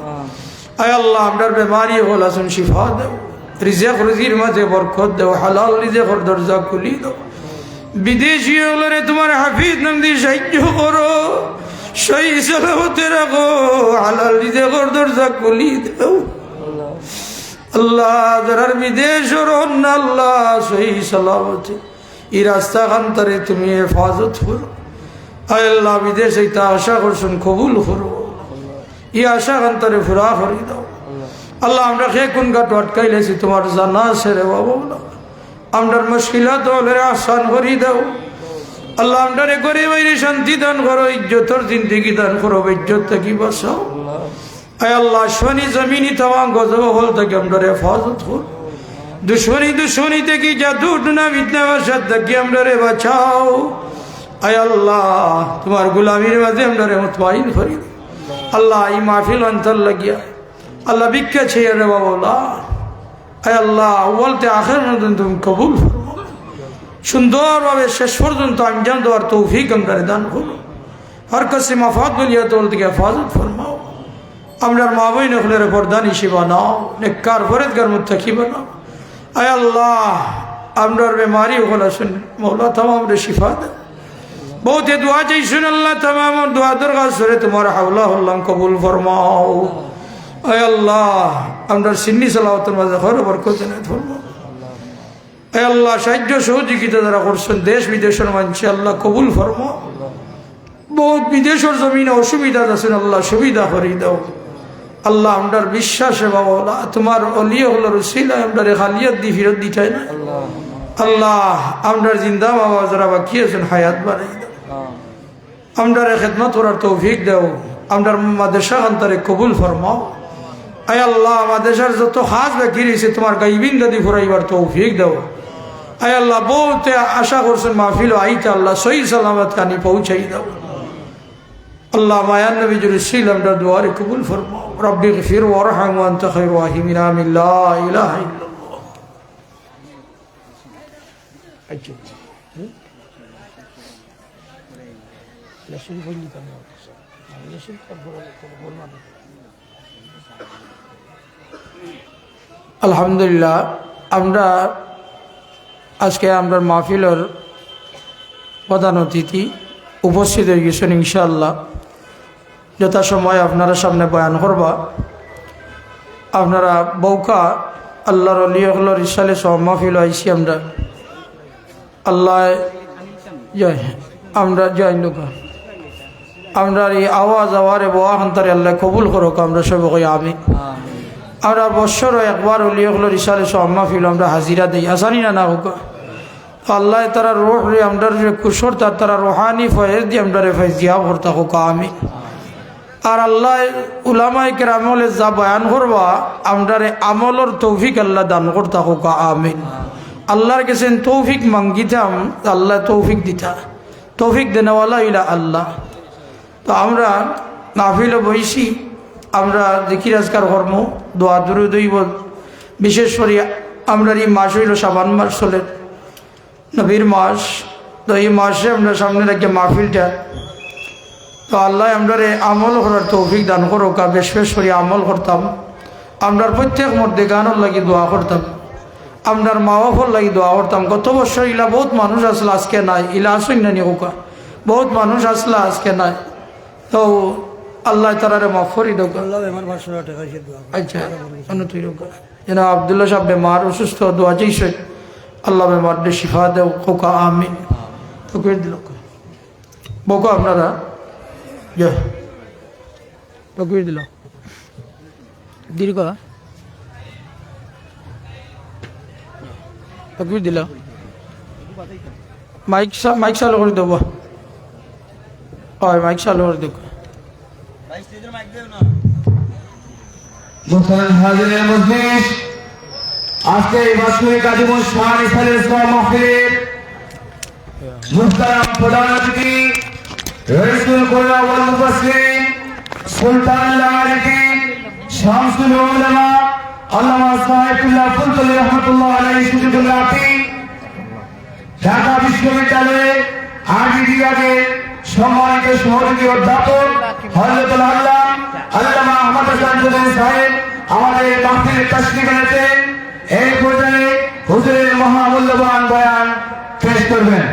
আয় আল্লাহ আমরার বেমারি হল আসুন শিফা দাও রিজেক রুজির মাঝে বরকত দাও হালাল রিজেকর দরজা খুলি দাও বিদেশি হলে রে তোমার হাফিজ নাম দিয়ে সাহায্য করো সহি সালামতে রাখো হালাল রিজেকর দরজা খুলি দাও আল্লাহ যারার বিদেশ রন আল্লাহ সহি সালামতে এই রাস্তা খান্তরে তুমি হেফাজত করো আয় আল্লাহ বিদেশ এইটা আশা করছেন কবুল করো এই আশা খান্তরে ফুরা করি দাও আল্লাহ আমরা খে কোন গাট আটকাইলেছি তোমার জানা আছে রে বাবা আমরার মুশকিলাত হলে আসান করি দাও আল্লাহ আমরারে করে বাইরে শান্তি দান করো ইজ্জতর জিন্দিগি দান করো ইজ্জত থেকে বাঁচাও আয় আল্লাহ শনি জমিনি তামাম গজব হল থেকে আমরারে হেফাজত করো দুশ্মনী থেকে জাদু টুনা বিদ্যা বাসার থেকে আমরারে বাঁচাও আয় আল্লাহ তোমার গুলামির মাঝে আমরারে মুতমাইন করি আল্লাহ এই মাহফিল অন্তর লাগিয়া আল্লাহ ভিক্ষা ছেয়ে রে বাবা আয় আল্লাহ বলতে আখের মতন তুমি কবুল সুন্দরভাবে শেষ পর্যন্ত আঞ্জাম দেওয়ার তৌফিক আমরারে দান করো হর কাছে মাফাত বলিয়া তোল থেকে হেফাজত ফরমাও আমরার মা বই নখলের বরদান হিসেবে বানাও নেককার ফরেদগার মুত্তাকি বানাও আয় আল্লাহ আমরার বেমারি হল শুন মৌলা তামাম রে শিফা দে বহুতে দোয়া চাইছেন আল্লাহ তামাম দোয়া দরকার সরে তোমার হাওলা হল্লাম কবুল ফরমাও আয় আল্লাহ আমরার সিন্নি সালাওয়াতের মাঝে ঘরে বরকত এনে ফরমাও আয় আল্লাহ সাহায্য সহযোগিতা যারা করছেন দেশ বিদেশের মানুষ আল্লাহ কবুল ফরমাও বহুত বিদেশের জমিনে অসুবিধা আছেন আল্লাহ সুবিধা করে দাও আল্লাহ আমরার বিশ্বাসে বাবা তোমার অলিয়া হল রসিলা আমরারে খালিয়াত দি ফিরত দিটাই না আল্লাহ আমরার জিন্দা বাবা যারা বাকি আছেন হায়াত বাড়াই দাও আমরারে খেদমত করার তৌফিক দাও আমরার মাদ্রাসা অন্তরে কবুল ফরমাও আয় আল্লাহ মাদ্রাসার যত খাস বাকি রয়েছে তোমার গাইবিন দাদি ফুরাইবার তৌফিক দাও আয় আল্লাহ বহুত আশা করছেন মাহফিল আইতে আল্লাহ সহি সালামত কানি পৌঁছাই দাও আল্লাহ মায়ান নবী জুরসিল আমরা দুয়ারে কবুল ফরমাও রব্বি গফির ওয়ারহাম ওয়া আনতা খায়রুর রাহিমিন আমিন লা ইলাহা ইল্লাল্লাহ আচ্ছা লাশরি বলি কেন লাশরি বল না আলহামদুলিল্লাহ আমরা আজকে আমরা মাহফিলের প্রধান অতিথি উপস্থিত হয়ে গেছেন ইনশাআল্লাহ যথাসময় আপনারা সামনে বয়ান করবা আপনারা বৌকা আল্লাহর অলিয়র ইসালে সহ মাহফিল আইসি আমরা আল্লাহ জয় আমরা জয় লোকা আমরা এই আওয়াজ আওয়ারে বোয়া অন্তরে আল্লাহ কবুল করুক আমরা সব আমি আমরা বৎসর একবার অলিয়র ইসালে সহ মাহফিল আমরা হাজিরা দিই আসানি না হোক আল্লাহ তারা রোহ রে আমরা কুশোর তারা রোহানি ফয়েজ দিয়ে আমরা ফয়েজিয়া ভর্তা হোক আমি আর আল্লাহ উলামায়ে কেরামলে যা বয়ান করবা আমরারে আমলর তৌফিক আল্লাহ দান করতা হোক আমিন। আল্লাহর কাছে তৌফিক মাঙ্গিতাম, আল্লাহ তৌফিক দিতা, তৌফিক দেনেওয়ালা ইলা আল্লাহ। তো আমরা মাহফিলে বইছি, আমরা জিকির আজকার কর্ম দোয়া দুরুদ হইব। বিশেষ করে আমরা এই মাস হইল শাবান মাস চলে, নবীর মাস। তো এই মাসে আমরা সামনে রাখি মাহফিলটা। তো আল্লাহ আমরা আমল করার তৌফিক দান করুক। বেশ বেশ করে আমল করতাম, আমরা প্রত্যেক মধ্যে গানের লাগি দোয়া করতাম, আমরা মা বাপর লাগি দোয়া করতাম। গত বছর ইলা বহুত মানুষ আসলে আজকে নাই, ইলা আসেন না নিকা, বহুত মানুষ আসলে আজকে নাই। তো আল্লাহ তারারে মাফ করি দেখ। আচ্ছা যেন আবদুল্লাহ সাহেব বেমার অসুস্থ, দোয়া চাইছে আল্লাহ বেমার দে শিফা দেও খোকা আমিন। তো করে দিল বকো আপনারা করে দিল দীর্ঘ তকবীর দিল। মাইক চালু করে দেব, হয় মাইক চালু করে দেব। হাজিরের মধ্যে আজকে এই বাৎসরিক আজীবন শান ইসলামের ইসলাম মাহফিলের মুহতারাম প্রধান অতিথি রইসুল কোরআন ওয়াল মুফাসসিরিন সুলতানুল আরিফিন শামসুল উলামা আল্লামা সাইফুল্লাহ ফুলতলি রাহমাতুল্লাহ আলাইহি সুজুদুল আতি ঢাকা বিশ্ববিদ্যালয়ে আরবি বিভাগে সম্মানিত সহযোগী অধ্যাপক হযরতুল আল্লাহ আল্লামা আহমদ হাসান চৌধুরী সাহেব আমাদের মাহফিলে তাশরীফ এনেছেন। এই পর্যায়ে হুজুরের মহামূল্যবান বয়ান পেশ করবেন।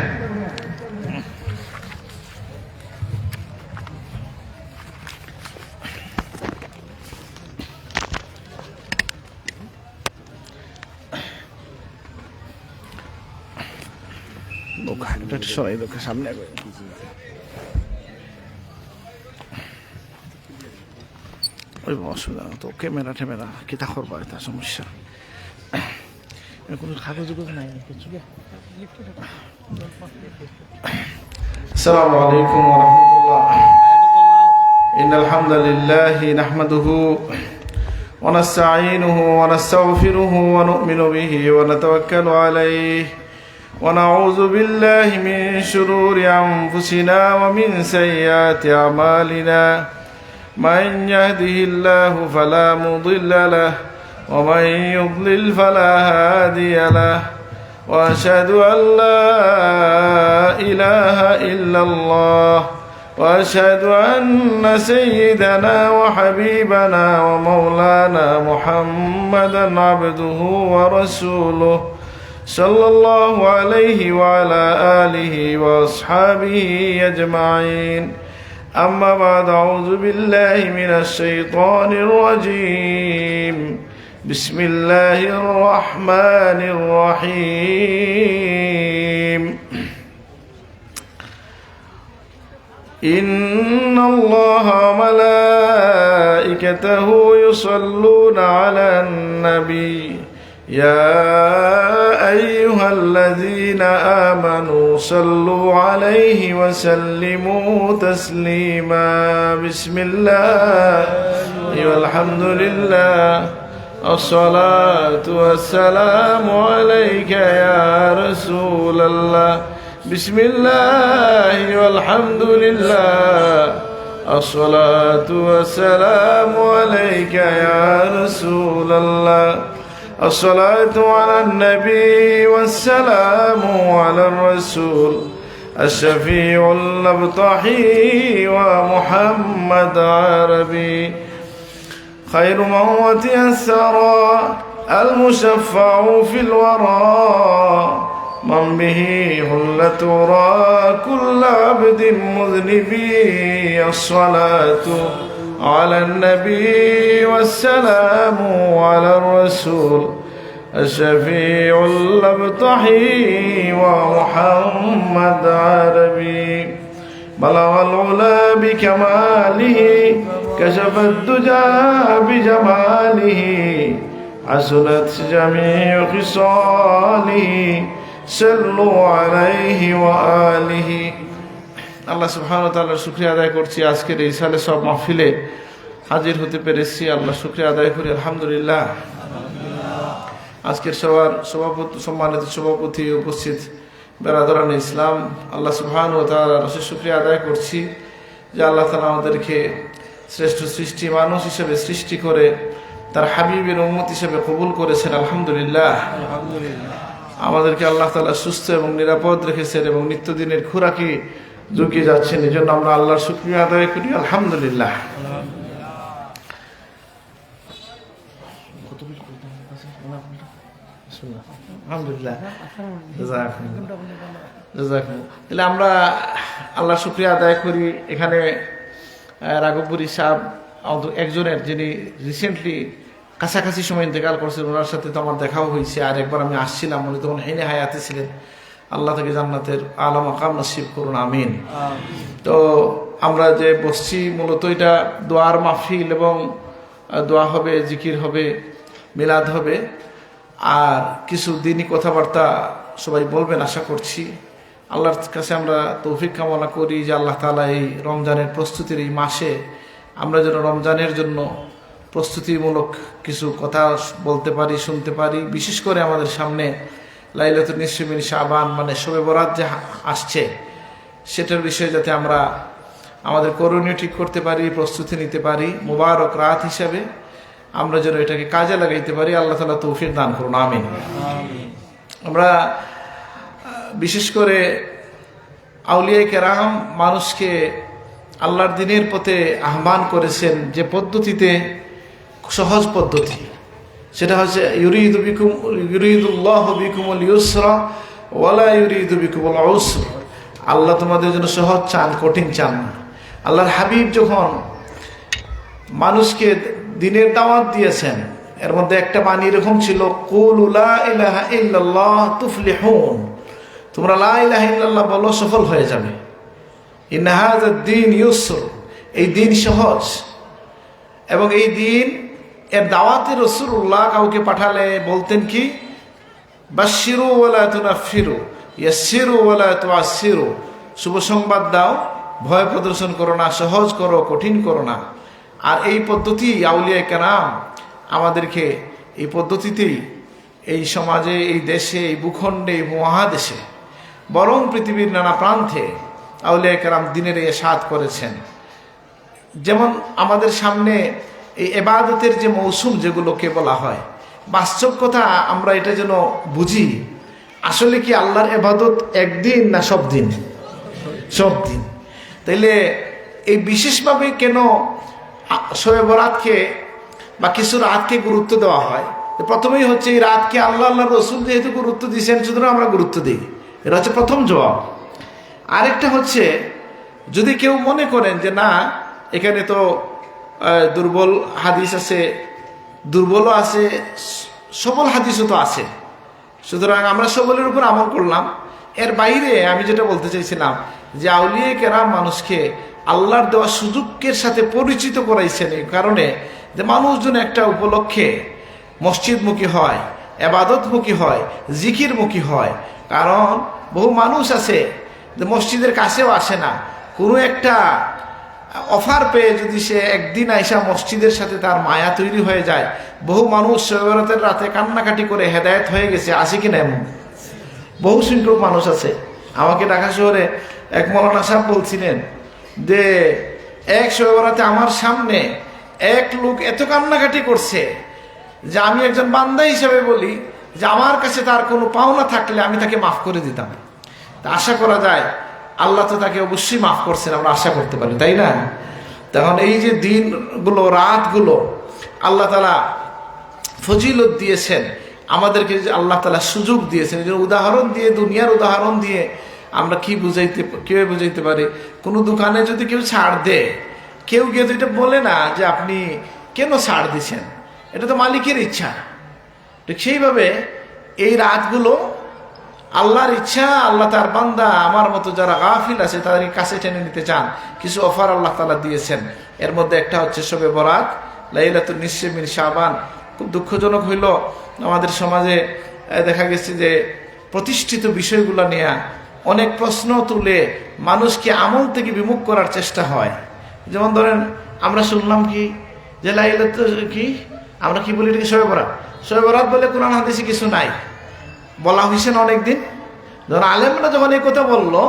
সরাই লোকের সামনে ওই অসুবিধা তো ক্যামেরা ট্যামেরা কিতা করবা, এটা সমস্যা। কোনো কাগজ নাই কিছু। السلام عليكم ورحمة الله. إن الحمد لله نحمده ونستعينه ونستغفره ونؤمن به ونتوكل عليه ونعوذ بالله من شرور أنفسنا ومن سيئات أعمالنا. من يهده الله فلا مضل له ومن يضلل فلا هادي له. وأشهد أن لا إله إلا الله وأشهد أن سيدنا وحبيبنا ومولانا محمدا عبده ورسوله صلى الله عليه وعلى آله وأصحابه أجمعين. أما بعد، أعوذ بالله من الشيطان الرجيم. بسم الله الرحمن الرحيم. إن الله وملائكته يصلون على النبي يا أيها الذين آمنوا صلوا عليه وسلموا تسليما. بسم الله والحمد لله الصلاة والسلام عليك يا رسول الله. بسم الله والحمد لله الصلاة والسلام عليك يا رسول الله. الصلاة على النبي والسلام على الرسول الشفيع الأبطحي ومحمد عربي خير من وتيسر المشفع في الورى من به هلة ترى كل عبد مذنبي. الصلاة على النبي والسلام على الرسول الشفيع الأبطحي ومحمد عربي بلغ العلا بكماله كشف الدجى بجماله حسنت جميع خصاله صلوا عليه وآله. আল্লাহ সুবহানাহু ওয়া তাআলার শুকরিয়া আদায় করছি আজকের এই সালে সব মাহফিলে হাজির হতে পেরেছি। আল্লাহ শুকরিয়া আদায় করি, আলহামদুলিল্লাহ। আজকের সবার সম্মানিত সভাপতি উপস্থিত বেরাদরান ইসলাম, আল্লাহ সুবহানাহু ওয়া তাআলার অশেষ শুকরিয়া আদায় করছি যে আল্লাহ তাআলা আমাদেরকে শ্রেষ্ঠ সৃষ্টি মানুষ হিসেবে সৃষ্টি করে তার হাবিবের উম্মত হিসেবে কবুল করেছেন, আলহামদুলিল্লাহ। আমাদেরকে আল্লাহ তাআলা সুস্থ এবং নিরাপদ রেখেছেন এবং নিত্যদিনের খোরাকি ঢুকে যাচ্ছেন, এই জন্য আমরা আল্লাহর শুকরিয়া আদায় করি, আলহামদুলিল্লাহ। আলহামদুলিল্লাহ, তাহলে আমরা আল্লাহর শুকরিয়া আদায় করি। এখানে রাঘবপুরী সাহেব একজনের, যিনি রিসেন্টলি কাছাকাছি সময় ইন্তেকাল করছেন, ওনার সাথে তো আমার দেখাও হয়েছে। আর একবার আমি আসছিলাম, উনি তখন হেনে হায়াতে ছিলেন। আল্লাহ থেকে জান্নাতের আলা মাকাম নসিব করুন, আমিন। তো আমরা যে বসছি, মূলত এটা দোয়ার মাহফিল এবং দোয়া হবে, জিকির হবে, মিলাদ হবে, আর কিছু দিনই কথাবার্তা সবাই বলবেন আশা করছি। আল্লাহর কাছে আমরা তৌফিক কামনা করি যে আল্লাহ তাআলা এই রমজানের প্রস্তুতির এই মাসে আমরা যেন রমজানের জন্য প্রস্তুতিমূলক কিছু কথা বলতে পারি, শুনতে পারি। বিশেষ করে আমাদের সামনে লাইলাতুন নিসফি মিন শাবান, মানে শবে বরাত যে আসছে, সেটার বিষয়ে যাতে আমরা আমাদের করণীয় ঠিক করতে পারি, প্রস্তুতি নিতে পারি, মুবারক রাত হিসাবে আমরা যেন এটাকে কাজে লাগাইতে পারি। আল্লাহ তাআলা তৌফিক দান করুন, আমিন। আমরা বিশেষ করে আউলিয়া কেরাম মানুষকে আল্লাহর দিনের পথে আহ্বান করেছেন যে পদ্ধতিতে, সহজ পদ্ধতি, সেটা হচ্ছে ইউরিদুল্লাহু বিকুমুল ইউসরা ওয়ালা ইউরিদু বিকুমুল উসর। আল্লাহ তোমাদের জন্য সহজ চান, কঠিন চান না। আল্লাহর হাবিব যখন মানুষকে দিনের দাওয়াত দিয়েছেন, এর মধ্যে একটা বাণী এরকম ছিল, কুলু লা ইলাহা ইল্লাল্লাহ তুফলিহুন, তোমরা লা ইলাহা ইল্লাল্লাহ বলো, সফল হয়ে যাবে। ইন্না হাযা দ্বীন ইউসর, এই দিন সহজ। এবং এই দিন এর দাওয়াতে রাসূলুল্লাহ কাউকে পাঠালে বলতেন কি, বাশশিরু ওয়ালা তুনাফিরু, ইয়াসসিরু ওয়ালা তুআসসিরু, শুভ সংবাদ দাও, ভয় প্রদর্শন করো না, সহজ করো, কঠিন করো না। আর এই পদ্ধতি আউলিয়া কেরাম আমাদেরকে এই পদ্ধতিতেই এই সমাজে, এই দেশে, এই ভূখণ্ডে, এই মহাদেশে, বরং পৃথিবীর নানা প্রান্তে আউলিয়া কেরাম দিনের এই ইরশাদ করেছেন। যেমন আমাদের সামনে এই ইবাদতের যে মৌসুম যেগুলোকে বলা হয়, বাস্তব কথা আমরা এটা যেন বুঝি, আসলে কি আল্লাহর ইবাদত একদিন না সব দিন? সব দিন। তাইলে এই বিশেষভাবে কেন শবে বরাতকে বা কিছু রাতকে গুরুত্ব দেওয়া হয়? প্রথমেই হচ্ছে এই রাতকে আল্লাহ রসুল যেহেতু গুরুত্ব দিয়েছেন, সুতরাং আমরা গুরুত্ব দিই, এটা হচ্ছে প্রথম জবাব। আরেকটা হচ্ছে, যদি কেউ মনে করেন যে না, এখানে তো দুর্বল হাদিস আছে, দুর্বলও আছে, সবল হাদিসও তো আছে, সুতরাং আমরা সবলের উপর আমল করলাম। এর বাইরে আমি যেটা বলতে চাইছিলাম যে আউলিয়া কেরাম মানুষকে আল্লাহর দেওয়া সুযোগের সাথে পরিচিত করাইছেন, এই কারণে যে মানুষজন একটা উপলক্ষে মসজিদমুখী হয়, ইবাদতমুখী হয়, জিকিরমুখী হয়। কারণ বহু মানুষ আছে যে মসজিদের কাছেও আসে না, কোনো একটা অফার পেয়ে যদি সে একদিন আইসা মসজিদের সাথে তার মায়া তৈরি হয়ে যায়। বহু মানুষ শবে বরাতের রাতে কান্নাকাটি করে হেদায়েত হয়ে গেছে, আছে কিনা? এমন বহু সংখ্যক মানুষ আছে। আমাকে ঢাকা শহরে এক মৌলানা সাহেব বলছিলেন যে এক শবে বরাতে আমার সামনে এক লোক এত কান্নাকাটি করছে যে আমি একজন বান্দা হিসেবে বলি যে আমার কাছে তার কোনো পাওনা থাকলে আমি তাকে মাফ করে দিতাম। তা আশা করা যায় আল্লাহ তো তাকে অবশ্যই মাফ করছেন, আমরা আশা করতে পারি, তাই না? তখন এই যে দিনগুলো, রাতগুলো আল্লাহ তাআলা ফজিলত দিয়েছেন আমাদেরকে, যে আল্লাহ তাআলা সুযোগ দিয়েছেন, যে উদাহরণ দিয়ে, দুনিয়ার উদাহরণ দিয়ে আমরা কিভাবে বুঝাইতে পারি? কোনো দোকানে যদি কেউ ছাড় দেয়, কেউ গিয়ে তো এটা বলে না যে আপনি কেন ছাড় দিচ্ছেন, এটা তো মালিকের ইচ্ছা। ঠিক সেইভাবে এই রাতগুলো আল্লাহর ইচ্ছা, আল্লাহ তার বান্দা আমার মতো যারা গাফিল আছে তাদেরকে কাছে টেনে নিতে চান। কিছু অফার আল্লাহ তাআলা দিয়েছেন, এর মধ্যে একটা হচ্ছে শবে বরাত, লাইলাতুন নিসফি মিন শাবান। খুব দুঃখজনক হইল আমাদের সমাজে দেখা গেছে যে প্রতিষ্ঠিত বিষয়গুলো নিয়ে অনেক প্রশ্ন তুলে মানুষকে আমল থেকে বিমুখ করার চেষ্টা হয়। যেমন ধরেন আমরা শুনলাম কি যে লাইলাতুল কি আমরা কি বলি এটাকে শবে বরাত। শবে বরাত বলে কোরআন হাদিসে কিছু নাই, বলা হয়েছে না অনেকদিন। ধর আলেমরা যখন এই কথা বললো,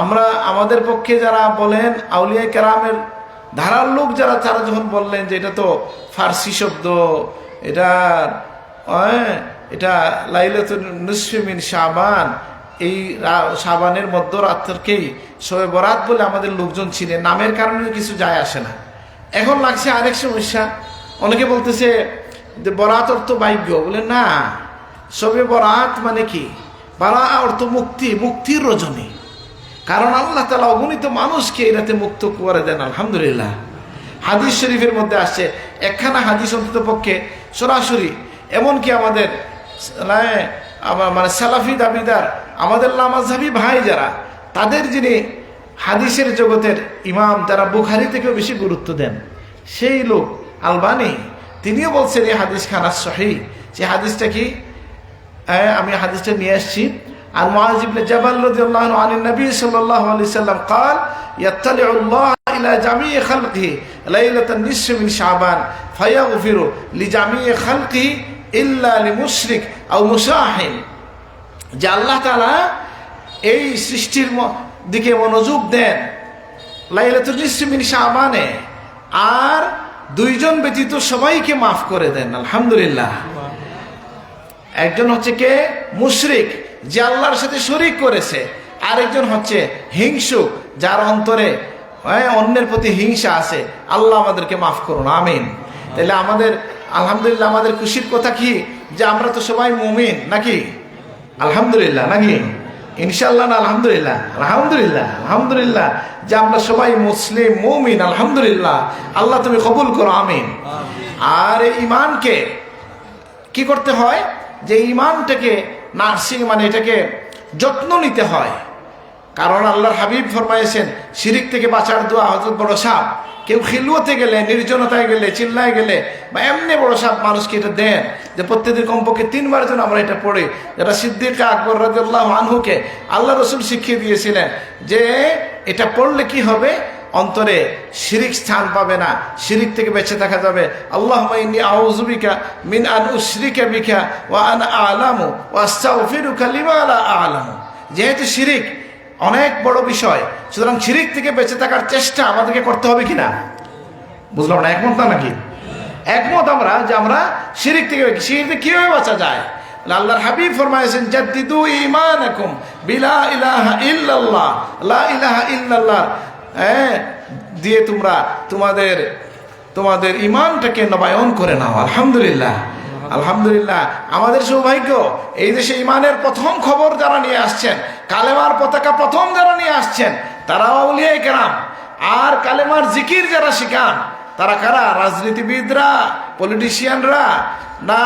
আমরা আমাদের পক্ষে যারা বলেন আউলিয়া কেরামের ধারার লোক যারা, তারা যখন বললেন যে এটা তো ফার্সি শব্দ, এটা লাইলাতুল নিসফি মিন শাবান, এই শাবানের মধ্যরাতকেই শবে বরাত বলে আমাদের লোকজন ছিলেন, নামের কারণে কিছু যায় আসে না। এখন লাগছে আরেক সমস্যা, অনেকে বলতেছে যে বরাত অর্থ বাক্য, বলে না, শবে বরাত মানে কি, বারা অর্থ মুক্তি, মুক্তির রজনী। কারণ আল্লাহ তাআলা অগণিত মানুষকে এই রাতে মুক্ত করে দেন, আলহামদুলিল্লাহ। হাদিস শরীফের মধ্যে আসছে, একখানা হাদিস অন্তত পক্ষে সরাসরি, এমনকি আমাদের মানে সালাফি দাবিদার, আমাদের লামাযহাবী ভাই যারা, তাদের যিনি হাদিসের জগতের ইমাম, যারা বুখারী থেকেও বেশি গুরুত্ব দেন, সেই লোক আলবানী, তিনিও বলছেন এই হাদিস খানা সহিহ। যে হাদিসটা কি, আমি হাদিসটা নিয়ে আসছি। আর মুআয ইবনে জাবাল রাদিয়াল্লাহু আনহু আনিন নবী সাল্লাল্লাহু আলাইহি সাল্লাম قال يطلع الله الى جميع خلقه ليله النصف من شعبان فيغفر لجميع خلقه الا لمشرك او مشاحن। যে আল্লাহ তাআলা এই সৃষ্টির দিকে মনোযোগ দেন লাইলাতুল নিসফি মিন শাবানে, আর দুইজন ব্যতীত সবাইকে মাফ করে দেন, আলহামদুলিল্লাহ। একজন হচ্ছে কে, মুশরিক, যে আল্লাহর সাথে শরীক করেছে, আরেকজন হচ্ছে হিংসুক, যার অন্তরে অন্যের প্রতি হিংসা আছে। আল্লাহ আমাদেরকে মাফ করুন, আমিন। তাহলে আমাদের আলহামদুলিল্লাহ, আমাদের খুশির কথা কি যে আমরা তো সবাই মুমিন নাকি, আলহামদুলিল্লাহ, নাকি ইনশাআল্লাহ না, আলহামদুলিল্লাহ, আলহামদুলিল্লাহ, আলহামদুলিল্লাহ, যে আমরা সবাই মুসলিম মুমিন, আলহামদুলিল্লাহ। আল্লাহ তুমি কবুল করো, আমিন। আর ইমানকে কি করতে হয়, যে ইমানটাকে নার্সিং, মানে এটাকে যত্ন নিতে হয়। কারণ আল্লাহর হাবিব ফরমাইছেন, শিরিক থেকে বাঁচার দোয়া হযরত বড় সাপ। কেউ খিলুয়াতে গেলে, নির্জনতায় গেলে, চিল্লায় গেলে, বা এমনি বড় সাপ মানুষকে এটা দেন, যে প্রত্যেকদিন কমপক্ষে 3 বার যেন আমরা এটা পড়ি। যেটা সিদ্দিক আকবর রাদিয়াল্লাহু আনহুকে আল্লাহ রাসূল শিখিয়ে দিয়েছিলেন, যে এটা পড়লে কি হবে, অন্তরে শিরিক স্থান পাবে না, শিরিক থেকে বেঁচে থাকা যাবে। আল্লাহুম্মা ইন্নী আউযু বিকা মিন আন উশরিকা বিকা ওয়া আনা আ'লামু ওয়া আস্তাগফিরুকা লিমা লা আ'লামু। যেহেতু শিরিক অনেক বড় বিষয়, সুতরাং শিরিক থেকে বেঁচে থাকার চেষ্টা আমাদেরকে করতে হবে কিনা, বুঝলাম না, একমত না নাকি? একমত আমরা, যে আমরা শিরিক থেকে কিভাবে বাঁচা যায়। আল্লাহর হাবিব ফরমায়েছেন, জাদ্দিদু ঈমানাকুম বিলা ইলাহা ইল্লাল্লাহ, লা ইলাহা ইল্লাল্লাহ দিয়ে তোমরা তোমাদের ইমানটাকে নবায়ন করে নাও, আলহামদুলিল্লাহ, আলহামদুলিল্লাহ। আমাদের সৌভাগ্য, এই দেশে ইমানের প্রথম খবর যারা নিয়ে আসছেন, কালেমার পতাকা প্রথম যারা নিয়ে আসছেন, তারা আউলিয়া কেরাম। আর কালেমার জিকির যারা শিখান, তারা কারা, রাজনীতিবিদরা, পলিটিশিয়ানরা, না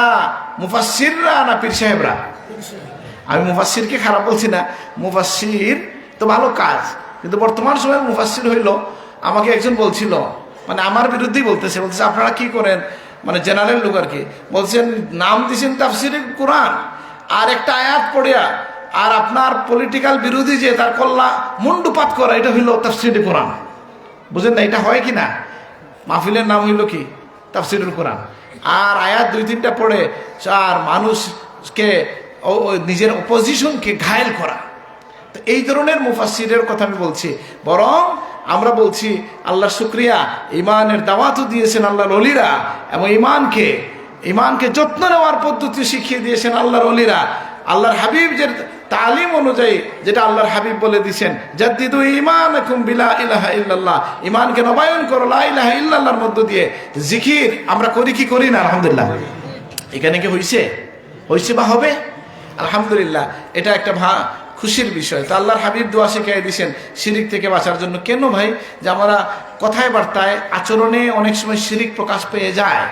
মুফাসসিররা, না পীর সাহেবরা। আমি মুফাসসিরকে খারাপ বলছি না, মুফাসসির তো ভালো কাজ, কিন্তু বর্তমান সময়ে মুফাসসির হইল, আমাকে একজন বলছিল, মানে আমার বিরুদ্ধেই বলতেছে আপনারা কি করেন, মানে জেনারেল লোক আর কি, বলছেন নাম দিয়েছেন তাফসিরে কোরআন, আর একটা আয়াত পড়িয়া, আর আপনার পলিটিক্যাল বিরোধী যে তার কল্লা মুন্ডুপাত করা, এটা হইল তাফসিরে কোরআন। বুঝেন না, এটা হয় কি না? মাহফিলের নাম হইল কি, তাফসিরুল কোরআন। আর আয়াত 2-3টা পড়ে আর মানুষকে নিজের অপোজিশনকে ঘায়েল করা। তো এই ধরনের মুফাসসিরের কথা আমি বলছি। বরং আমরা বলছি আল্লাহর শুকরিয়া, ইমানের দাওয়াতও দিয়েছেন আল্লাহর ওলিরা, এবং ইমানকে যত্ন নেওয়ার পদ্ধতি শিখিয়ে দিয়েছেন আল্লাহর ওলিরা। আল্লাহর হাবিব যে তালিম অনুযায়ী, যেটা আল্লাহর হাবিব বলে দিয়েছেন, জাদ্দিদু ঈমানাকুম বিলা ইলাহা ইল্লাল্লাহ, ইমানকে নবায়ন করো লা ইলাহা ইল্লাল্লাহর মধ্য দিয়ে। জিকির আমরা করি কি করি না, আলহামদুলিল্লাহ। এখানে কি হইছে বা হবে, আলহামদুলিল্লাহ। এটা একটা খুশির বিষয়। তো আল্লাহর হাবিব দোয়া শিখিয়ে দিয়েছেন শিরিক থেকে বাঁচার জন্য। কেন ভাই, যে আমরা কথায় বার্তায় আচরণে অনেক সময় শিরিক প্রকাশ পেয়ে যায়,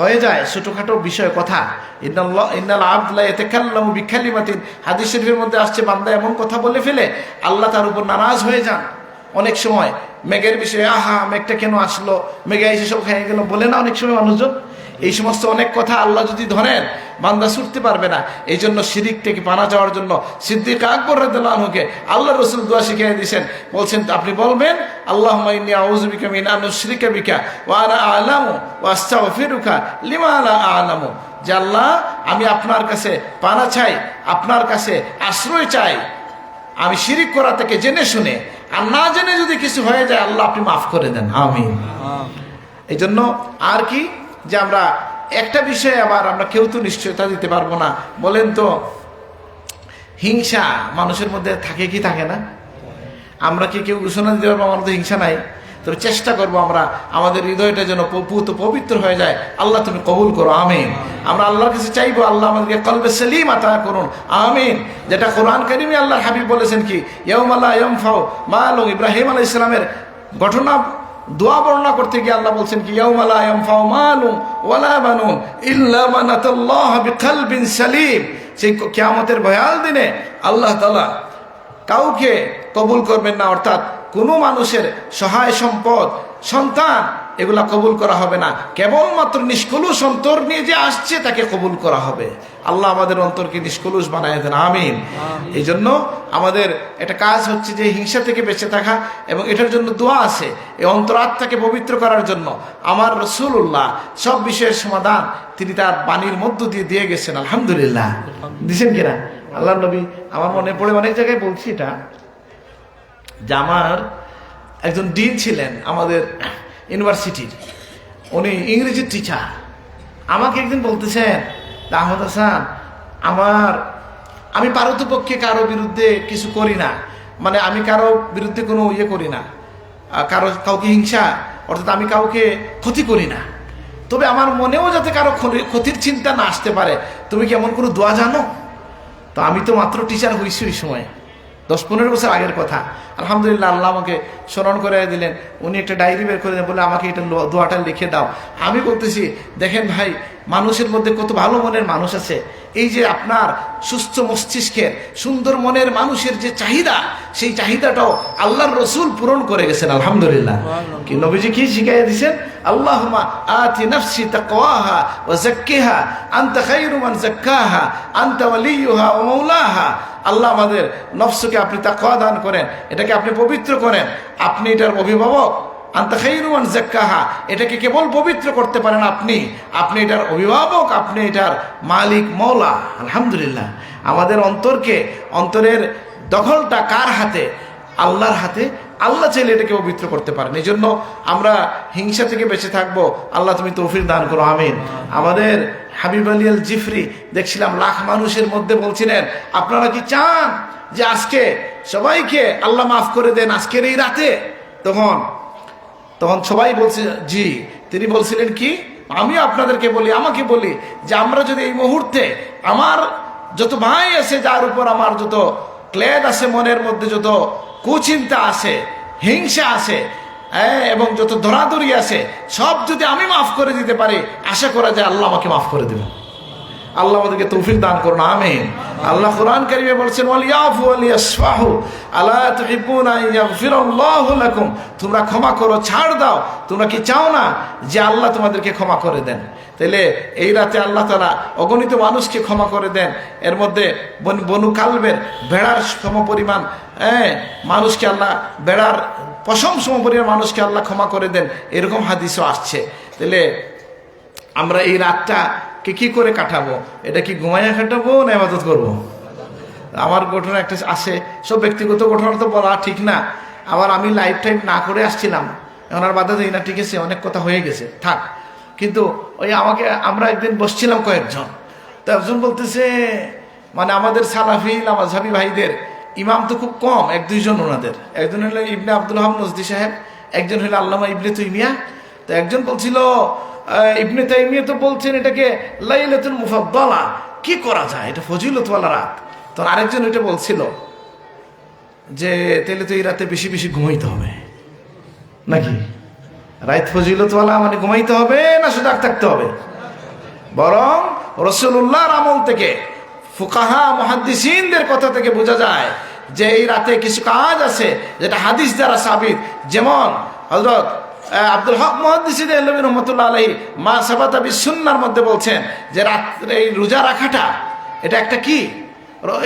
হয়ে যায় ছোটখাটো বিষয় কথা। ইন্নাল আবদ লা ইয়াতাকাল্লামু বিকালিমাতিন, হাদিস শরীফের মধ্যে আসছে, বান্দা এমন কথা বলে ফেলে আল্লাহ তার উপর নারাজ হয়ে যান। অনেক সময় মেঘের বিষয়ে আহা মেঘটা কেন আসলো, মেঘে এসে সব খেয়ে গেল, বলে না অনেক সময় মানুষজন। এই সমস্ত অনেক কথা আল্লাহ যদি ধরেন বান্দা ছুটতে পারবে না। এই জন্য শিরিক থেকে পানা যাওয়ার জন্য সিদ্দিক আকবর রাদিয়াল্লাহু আনহুকে আল্লাহ রসুল দোয়া শিখিয়ে দিয়েছেন। বলছেন আপনি বলবেন আল্লাহুম্মা ইন্নী আউযু বিকা মিন আন উশরিকা বিকা ওয়া আনা আ'লামু ওয়া আস্তাগফিরুকা লিমা লা আ'লামু, যে আল্লাহ আমি আপনার কাছে পানা চাই, আপনার কাছে আশ্রয় চাই, আমি শিরিক করা থেকে জেনে শুনে, আর না জেনে যদি কিছু হয়ে যায় আল্লাহ আপনি মাফ করে দেন, আমিন। এই জন্য আর কি যে আমরা একটা বিষয়ে আবার আমরা কেউ তো নিশ্চয়তা দিতে পারবো না, বলেন তো হিংসা মানুষের মধ্যে থাকে কি থাকে না? আমরা কি কেউ ঘোষণা দিতে পারবো আমার মধ্যে হিংসা নাই? তবে চেষ্টা করবো আমরা আমাদের হৃদয়টা যেন পবিত্র হয়ে যায়। আল্লাহ তুমি কবুল করো, আমিন। আমরা আল্লাহর কাছে চাইবো আল্লাহ আমাদেরকে কলবে সেলিম আতা করুন, আমিন। যেটা কোরআন কারীমে আল্লাহর হাবিব বলেছেন কি ইয়াউমা লা ইয়ানফাউ মালু, ইব্রাহিম আলাইহিস সালামের ঘটনা দোয়া বর্ণনা করতে গিয়ে আল্লাহ বলছেন কি ইয়াউমা লা ইয়ানফাউ মালু ওয়ালা বানুন ইল্লা মান আতাল্লাহা বিকলবিন সালিম। সেই কিয়ামতের ভয়াল দিনে আল্লাহ তাআলা কাউকে কবুল করবেন না, অর্থাৎ কোনো মানুষের সহায় সম্পদ, সন্তান এগুলা কবুল করা হবে না, কেবলমাত্র নিষ্কলুষ অন্তর নিয়ে যে আসছে তাকে কবুল করা হবে। আল্লাহ আমাদের অন্তরকে নিষ্কলুষ বানায় দেন, আমিন। এই জন্য আমাদের একটা কাজ হচ্ছে যে হিংসা থেকে বেঁচে থাকা, এবং এটার জন্য দোয়া আছে এই অন্তরাত্মাকে পবিত্র করার জন্য। আমার রাসূলুল্লাহ সব বিষয়ের সমাধান তিনি তার বাণীর মধ্য দিয়ে দিয়ে গেছেন, আলহামদুলিল্লাহ। দিছেন কিনা আল্লাহ নবী? আমার মনে পড়ে অনেক জায়গায় বলছি এটা, যে আমার একজন ডিন ছিলেন আমাদের ইউনিভার্সিটির, উনি ইংরেজির টিচার। আমাকে একদিন বলতেছেন আহমদ হাসান, আমি পারতপক্ষে কারো বিরুদ্ধে কিছু করি না, মানে আমি কারো বিরুদ্ধে কোনো ইয়ে করি না, কাউকে হিংসা, অর্থাৎ আমি কাউকে ক্ষতি করি না, তবে আমার মনেও যাতে কারো ক্ষতির চিন্তা না আসতে পারে। তুমি কি এমন কোনো দোয়া জানো? তো আমি তো মাত্র টিচার হয়েছি ওই সময়, 10-15 বছর আগের কথা। আলহামদুলিল্লাহ আল্লাহ আমাকে স্মরণ করে দিলেন। উনি একটা ডায়েরি বের করে দিলেন, বলে আমাকে এটা দোয়াটা লিখে দাও। আমি বলতেছি দেখেন ভাই, মানুষের মধ্যে কত ভালো মনের মানুষ আছে। এই যে আপনার সুস্থ মস্তিষ্কের সুন্দর মনের মানুষের যে চাহিদা, সেই চাহিদাটাও আল্লাহর রসুল পূরণ করে গেছেন, আলহামদুলিল্লাহ। কি নবীজি কি শিখাইয়া দিয়েছেন? আল্লাহুম্মা আতি নাফসি তাকওয়াহা ওয়া যাক্কিহা আনতা খায়রু মান যাক্কাহা আনতা ওয়ালিয়ুহা ওয়া মাওলাহা। আল্লাহ আমাদের নফসকে আপনি তাকওয়া দান করেন, এটাকে আপনি পবিত্র করেন, আপনি এটার অভিভাবক। আনতা খায়রু মান যাক্কাহা, এটাকে কেবল পবিত্র করতে পারেন আপনি, আপনি এটার অভিভাবক, আপনি এটার মালিক, মওলা। আলহামদুলিল্লাহ আমাদের অন্তরকে, অন্তরের দখলটা কার হাতে? আল্লাহর হাতে। আল্লাহ চাইলে এটাকে পবিত্র করতে পারেন। এই জন্য আমরা হিংসা থেকে বেঁচে থাকবো। আল্লাহ তুমি তৌফিক দান করো, আমিন। আমাদের হাবিব আলী আল জিফরি দেখছিলাম লাখ মানুষের মধ্যে বলছিলেন আপনারা কি চান যে আজকে সবাইকে আল্লাহ মাফ করে দেন আজকের এই রাতে? তখন সবাই বলছে জি। তিনি বলছিলেন কি, আমি আপনাদেরকে বলি, আমাকে বলি, যে আমরা যদি এই মুহূর্তে আমার যত ভাই আছে, যার উপর আমার যত ক্লেদ আছে, মনের মধ্যে যত কুচিন্তা আছে, হিংসা আছে, এবং যত ধরাধরি আছে, সব যদি আমি মাফ করে দিতে পারি, আশা করা যায় আল্লাহ আমাকে মাফ করে দেবেন। আল্লাহ আমাদেরকে তৌফিক দান করুন, আমিন। আল্লাহ কোরআন কারীমে বলছেন ওয়ালিয়াফু ওয়ালিয়াসফাহু আলা তুহিব্বুনা আন ইয়াগফিরাল্লাহু লাকুম। তোমরা ক্ষমা করো, ছাড় দাও। তোমরা কি চাও না যে আল্লাহ তোমাদেরকে ক্ষমা করে দেন? তাহলে এই রাতে আল্লাহ তাআলা অগণিত মানুষকে ক্ষমা করে দেন। এর মধ্যে বনু কালবের ভেড়ার সমপরিমাণ মানুষকে আল্লাহ, ভেড়ার পশম সমপরিমাণ মানুষকে আল্লাহ ক্ষমা করে দেন, এরকম হাদিসও আসছে। তাহলে আমরা এই রাতটা কি করে কাটাবো? এটা কি ঘুমাইয়া কাটাবো না ইবাদত করবো? আমার ঘটনা একটা আছে, সব ব্যক্তিগত ঘটনা তো বলা ঠিক না। আবার আমি লাইফ টাইম না করে আসছিলাম, এখন আর বাধা দিই না, ঠিক আছে, অনেক কথা হয়ে গেছে, থাক। কিন্তু ওই আমরা একদিন বসছিলাম কয়েকজন, তো একজন বলতেছে, মানে আমাদের সালাফি মাযহাবী ভাইদের ইমাম তো খুব কম, 1-2 জন ওনাদের। একজন হলো ইবনে আব্দুল ওয়াহাব নজদি সাহেব, একজন হলো আল্লামা ইবনে তাইমিয়া। তো একজন বলছিল ইবনে তাইমিয়া তো বলছেন এটাকে লাইলাতুল মুফাদ্দালা, কি করা যায়, এটা ফজিলতওয়ালা রাত। তো আরেকজন ওইটা বলছিল যে তাহলে তো এই রাতে বেশি বেশি ঘুমাইতে হবে নাকি? রাত ফজিলতওয়ালা মানে ঘুমাইতে হবে না সজাগ থাকতে হবে? বরং রাসূলুল্লাহর আমল থেকে, ফুকাহা মুহাদ্দিসিনদের কথা থেকে বোঝা যায় যে এই রাতে কিছু কাজ আছে যেটা হাদিস দ্বারা সাবিত, যেমন হযরত আব্দুল হক মুহাদ্দিস দেহলভী রহমাতুল্লাহ আলাইহি মা সাবাতা বিসুন্নাহর মধ্যে বলছেন যে রাত্রে এই রোজা রাখাটা এটা একটা কি,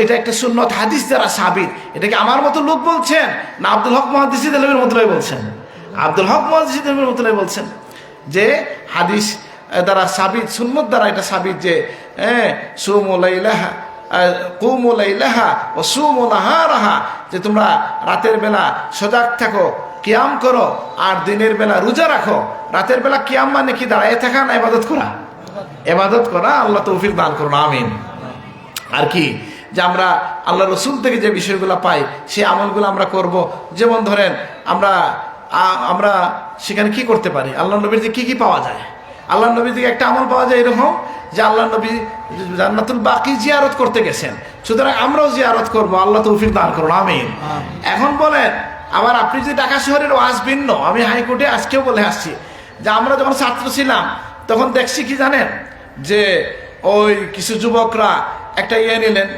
এটা একটা সুন্নত, হাদিস দ্বারা সাবিত। এটা কি আমার মতো লোক বলছেন না আব্দুল হক মুহাদ্দিস দেহলভী রহমাতুল্লাহ বলছেন? আব্দুল হক মুহাদ্দিস দেহলভী রহমাতুল্লাহ বলছেন যে হাদিস দ্বারা সাবিত, সুন্নত দ্বারা এটা সাবিত যে সুমু লাইলাহা কুমু লাইলাহা ওয়া সুমু নাহারাহা, যে তোমরা রাতের বেলা সজাগ থাকো, কিয়াম করো, আর দিনের বেলা রোজা রাখো। রাতের বেলা কিয়াম মানে কি, দাঁড়ায় থাকা না ইবাদত করা? ইবাদত করা। আল্লাহ তৌফিক দান করুন, আমিন। আর কি যে আমরা আল্লাহ রসুল থেকে যে বিষয়গুলো পাই সেই আমলগুলো আমরা করব। যেমন ধরেন আমরা সেখানে কি করতে পারি, আল্লাহ নবীর থেকে কি পাওয়া যায়? আল্লাহ নবী থেকে একটা আমল পাওয়া যায় এরকম যে আল্লাহ নবী জান্নাতুল বাকি জিয়ারত করতে গেছেন, সুতরাং আমরাও জিয়ারত করব। আল্লাহ তৌফিক দান করুন, আমিন। এখন বলেন আবার আপনি যদি ঢাকা শহরের ওয়াজ ভিন্ন, আমি হাইকোর্টে আজকেও বলে আসছি যে আমরা যখন ছাত্র ছিলাম তখন দেখছি কি জানেন, যে ওই কিছু যুবকরা একটা নিলেন,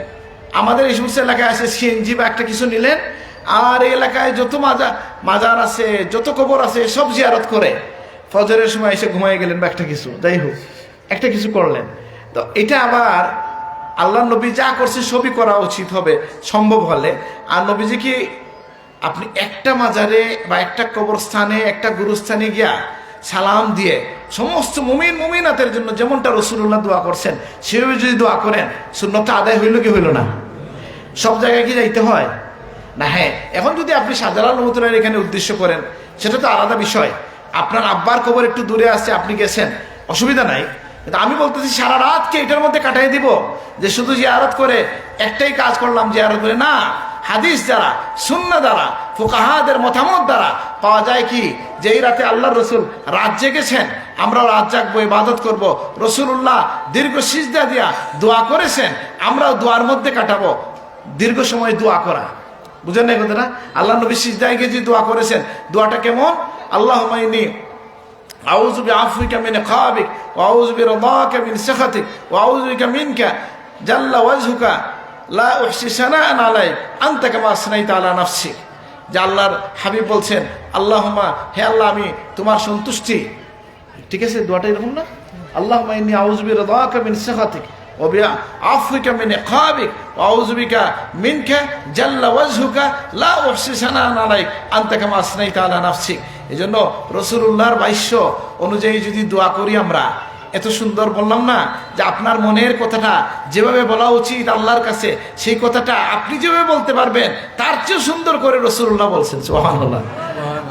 আমাদের এই সমস্ত এলাকায় আছে সিএনজি বা একটা কিছু নিলেন, আর এই এলাকায় যত মাজার আছে, যত কবর আছে সব জিয়ারত করে ফজরের সময় এসে ঘুমাই গেলেন বা একটা কিছু, যাই হোক একটা কিছু করলেন। তো এটা আবার আল্লাহ নবী যা করছে সবই করা উচিত হবে সম্ভব হলে। আর নবীজি কি আপনি একটা মাজারে বা একটা কবরস্থানে, একটা গুরুস্থানে গিয়া সালাম দিয়ে সমস্ত মুমিন মুমিনাতের জন্য যেমনটা রাসূলুল্লাহ দোয়া করছেন সেভাবে যদি দোয়া করেন, সুন্নতটা আদায় হইল কি হইল না? সব জায়গায় কি যাইতে হয় না? হ্যাঁ, এখন যদি আপনি শাহজালাল রহমতুল্লাহর এখানে উদ্দেশ্য করেন সেটা তো আলাদা বিষয়। আপনার আব্বার কবর একটু দূরে আছে, আপনি গেছেন, অসুবিধা নাই। কিন্তু আমি বলতেছি সারা রাতকে এটার মধ্যে কাটাই দিব যে শুধু জিয়ারত করে একটাই কাজ করলাম, জিয়ারত করে না। হাদিস দ্বারা, সুন্নাহ দ্বারা, ফুকাহাদের মতামত দ্বারা পাওয়া যায় কি যে এই রাতে আল্লাহর রসুল রাত জেগেছেন, আমরাও রাত জাগবো, ইবাদত করব। রসুল্লাহ দীর্ঘ সিজদা দিয়া দোয়া করেছেন, আমরাও দোয়ার মধ্যে কাটাবো। দীর্ঘ সময় দোয়া করা, বুঝেন না কথাটা? আল্লাহ নবী সিজদায় গিয়ে যে দোয়া করেছেন, দোয়াটা কেমন? আল্লাহুম্মা ইন্নী আউযু বিআফওয়িকা মিন ইকাবিক ওয়া আউযু বিরিদাকা মিন সাখাতিক ওয়া আউযু বিকা মিনকা জাল্লা ওয়াজহুকা লা উহসি সানাআন আলাইক আনতা কামা আসনাইতা আলা নাফসি। যে আল্লাহর হাবিব বলছেন, আল্লাহুম্মা, হে আল্লাহ আমি তোমার সন্তুষ্টি, ঠিক আছে দোয়াটা এরকম না? আল্লাহুম্মা ইন্নী আউযু বিরিদাকা মিন সাখাতিক ওয়া বিআফওয়িকা মিন ইকাবিক ওয়া আউযু বিকা মিনকা জাল্লা ওয়াজহুকা লা উহসি সানাআন আলাইক আনতা কামা আসনাইতা আলা নাফসি। এজন্য রাসূলুল্লাহর ভাষ্য অনুযায়ী যদি দোয়া করি আমরা, এত সুন্দর বললাম না যে আপনার মনের কথাটা যেভাবে বলা উচিত আল্লাহর কাছে, সেই কথাটা আপনি যেভাবে বলতে পারবেন তার চেয়ে সুন্দর করে রাসূলুল্লাহ বলছেন। সুবহানাল্লাহ।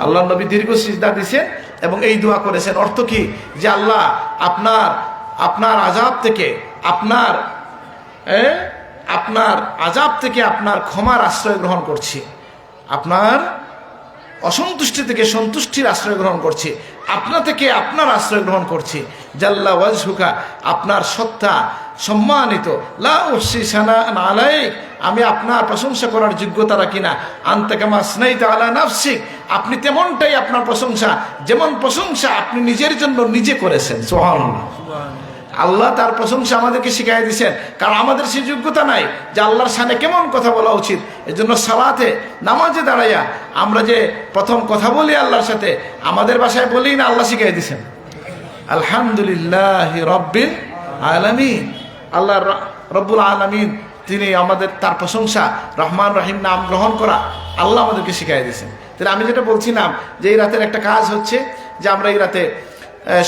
আল্লাহ নবী দীর্ঘ সিজদা দিয়েছেন এবং এই দোয়া করেছেন। অর্থ কি? যে আল্লাহ আপনার আযাব থেকে, আপনার আযাব থেকে আপনার ক্ষমার আশ্রয় গ্রহণ করছি, আপনার অসন্তুষ্টি থেকে সন্তুষ্টির আশ্রয় গ্রহণ করছি, আপনা থেকে আপনার আশ্রয় গ্রহণ করছি। জাল্লা ওয়াজহুকা, আপনার সত্তা সম্মানিত, লা উহসি সানাআন আলাইক, আমি আপনার প্রশংসা করার যোগ্যতা রাখি না। আনতা কামা আসনাইতা আলা নাফসিক, আপনি তেমনটাই আপনার প্রশংসা যেমন প্রশংসা আপনি নিজের জন্য নিজে করেছেন। সুবহানাল্লাহ। আল্লাহ তার প্রশংসা আমাদেরকে শিখাই দিয়েছেন, কারণ আমাদের সেই যোগ্যতা নাই যে আল্লাহর সামনে কেমন কথা বলা উচিত। এজন্য সালাতে, নামাজে দাঁড়াইয়া আমরা যে প্রথম কথা বলি আল্লাহর সাথে, আমাদের ভাষায় বলি না, আল্লাহ শিখাই দিয়েছেন আলহামদুলিল্লাহি রাব্বিল আলামিন। আল্লাহ রব্বুল আলামিন তিনি আমাদের, তার প্রশংসা, রহমান রহিম নাম গ্রহণ করা আল্লাহ আমাদেরকে শিখাই দিয়েছেন। তাহলে আমি যেটা বলছিলাম যে এই রাতের একটা কাজ হচ্ছে যে আমরা এই রাতে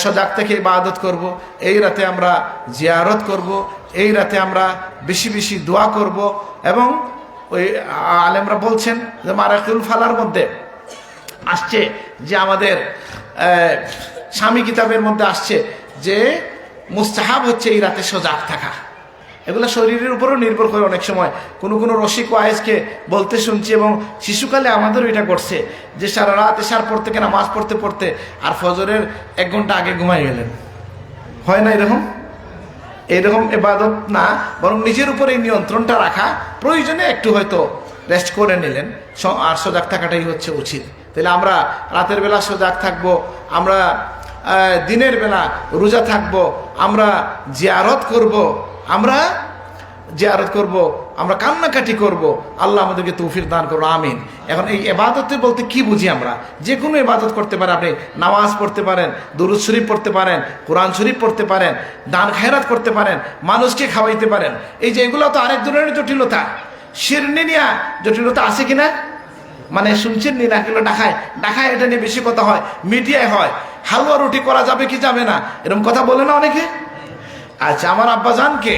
সজাগ থেকে ইবাদত করব, এই রাতে আমরা জিয়ারত করব, এই রাতে আমরা বেশি বেশি দোয়া করব। এবং ওই আলেমরা বলছেন যে মারাকুল ফালার মধ্যে আসছে যে আমাদের স্বামী কিতাবের মধ্যে আসছে যে মুস্তাহাব হচ্ছে এই রাতে সজাগ থাকা। এগুলো শরীরের উপরও নির্ভর করে। অনেক সময় কোনো রসিক ওয়াইজকে বলতে শুনছি, এবং শিশুকালে আমাদেরও এটা করছে যে সারা রাত এশার পর থেকে নামাজ পড়তে পড়তে আর ফজরের 1 ঘন্টা আগে ঘুমাই গেলেন। হয় না এরকম ইবাদত না, বরং নিজের উপরে এই নিয়ন্ত্রণটা রাখা, প্রয়োজনে একটু হয়তো রেস্ট করে নিলেন, আর সজাগ থাকাটাই হচ্ছে উচিত। তাহলে আমরা রাতের বেলা সজাগ থাকবো, আমরা দিনের বেলা রোজা থাকবো, আমরা জিয়ারত করব, আমরা জিয়ারত করব, আমরা কান্নাকাটি করব। আল্লাহ আমাদেরকে তৌফিক দান করো, আমিন। এখন এই ইবাদতে বলতে কি বুঝি আমরা? যে কোনো ইবাদত করতে পারেন আপনি, নামাজ পড়তে পারেন, দুরূদ শরীফ পড়তে পারেন, কোরআন শরীফ পড়তে পারেন, দান খায়রাত করতে পারেন, মানুষকে খাওয়াইতে পারেন। এই যে এগুলো তো আরেক ধরনের জটিলতা। শিরনি নিয়া জটিলতা আছে কিনা? মানে শুনছেন নি না, কিলো ডাকায় এটা নিয়ে বেশি কথা হয়, মিডিয়ায় হয়। হালুয়া রুটি করা যাবে কি যাবে না, এরকম কথা বলে না অনেকে। আচ্ছা, আমার আব্বাজানকে,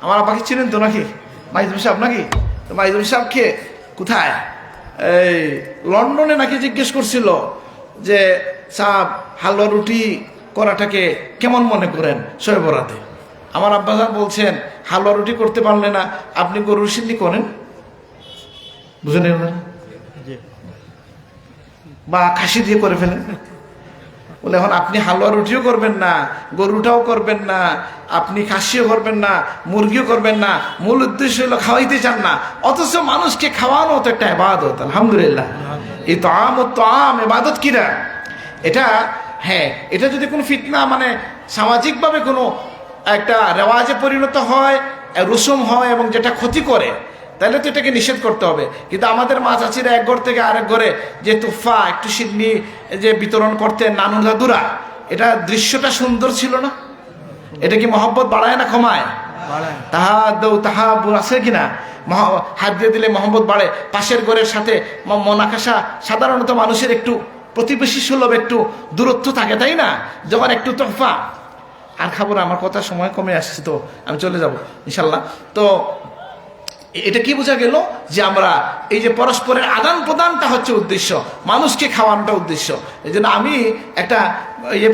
আমার আব্বাকে চিনেন তো নাকি? মাইজুম সাহেব নাকি? তো মাইজুম সাহেবকে কোথায়, এই লন্ডনে নাকি জিজ্ঞেস করছিল যে সাহেব হালুয়া রুটি করাটাকে কেমন মনে করেন শবে বরাতে? আমার আব্বাজান বলছেন, হালুয়া রুটি করতে পারলে না আপনি গরুর সিদ্ধি করেন, বুঝলেন বা খাসি দিয়ে করে ফেলেন। বলে এখন আপনি হালুয়া রুটিও করবেন না, গরুটাও করবেন না, আপনি খাসিও করবেন না, মুরগিও করবেন না, মূল উদ্দেশ্য হলো খাওয়াইতে চান না, অথচ মানুষকে খাওয়ানো তো একটা ইবাদত। আলহামদুলিল্লাহ, এই তো আম ইবাদত কিনা এটা? হ্যাঁ, এটা যদি কোনো ফিতনা মানে সামাজিকভাবে কোনো একটা রেওয়াজে পরিণত হয়, রসুম হয় এবং যেটা ক্ষতি করে, তাহলে তো এটাকে নিষেধ করতে হবে। কিন্তু আমাদের মা চাচিরা এক ঘর থেকে আরেক ঘরে যে তুফা একটু সিডনি যে বিতরণ করতেন নানু দাদুরা, এটা দৃশ্যটা সুন্দর ছিল না? এটা কি মহব্বত বাড়ায় না কমায়? তাহাবু আছে কিনা? হাত দিয়ে দিলে মহব্বত বাড়ে। পাশের ঘরের সাথে মনাকাশা, সাধারণত মানুষের একটু প্রতিবেশী সুলভ একটু দূরত্ব থাকে, তাই না? যখন একটু তোহফা আর খাবো না, আমার কথা সময় কমে আসছে, তো আমি চলে যাব ইনশাল্লাহ। তো এটা কি বোঝা গেল যে আমরা এই যে পরস্পরের আদান প্রদানটা হচ্ছে উদ্দেশ্য, মানুষকে খাওয়ানোটা উদ্দেশ্য। এই জন্য আমি একটা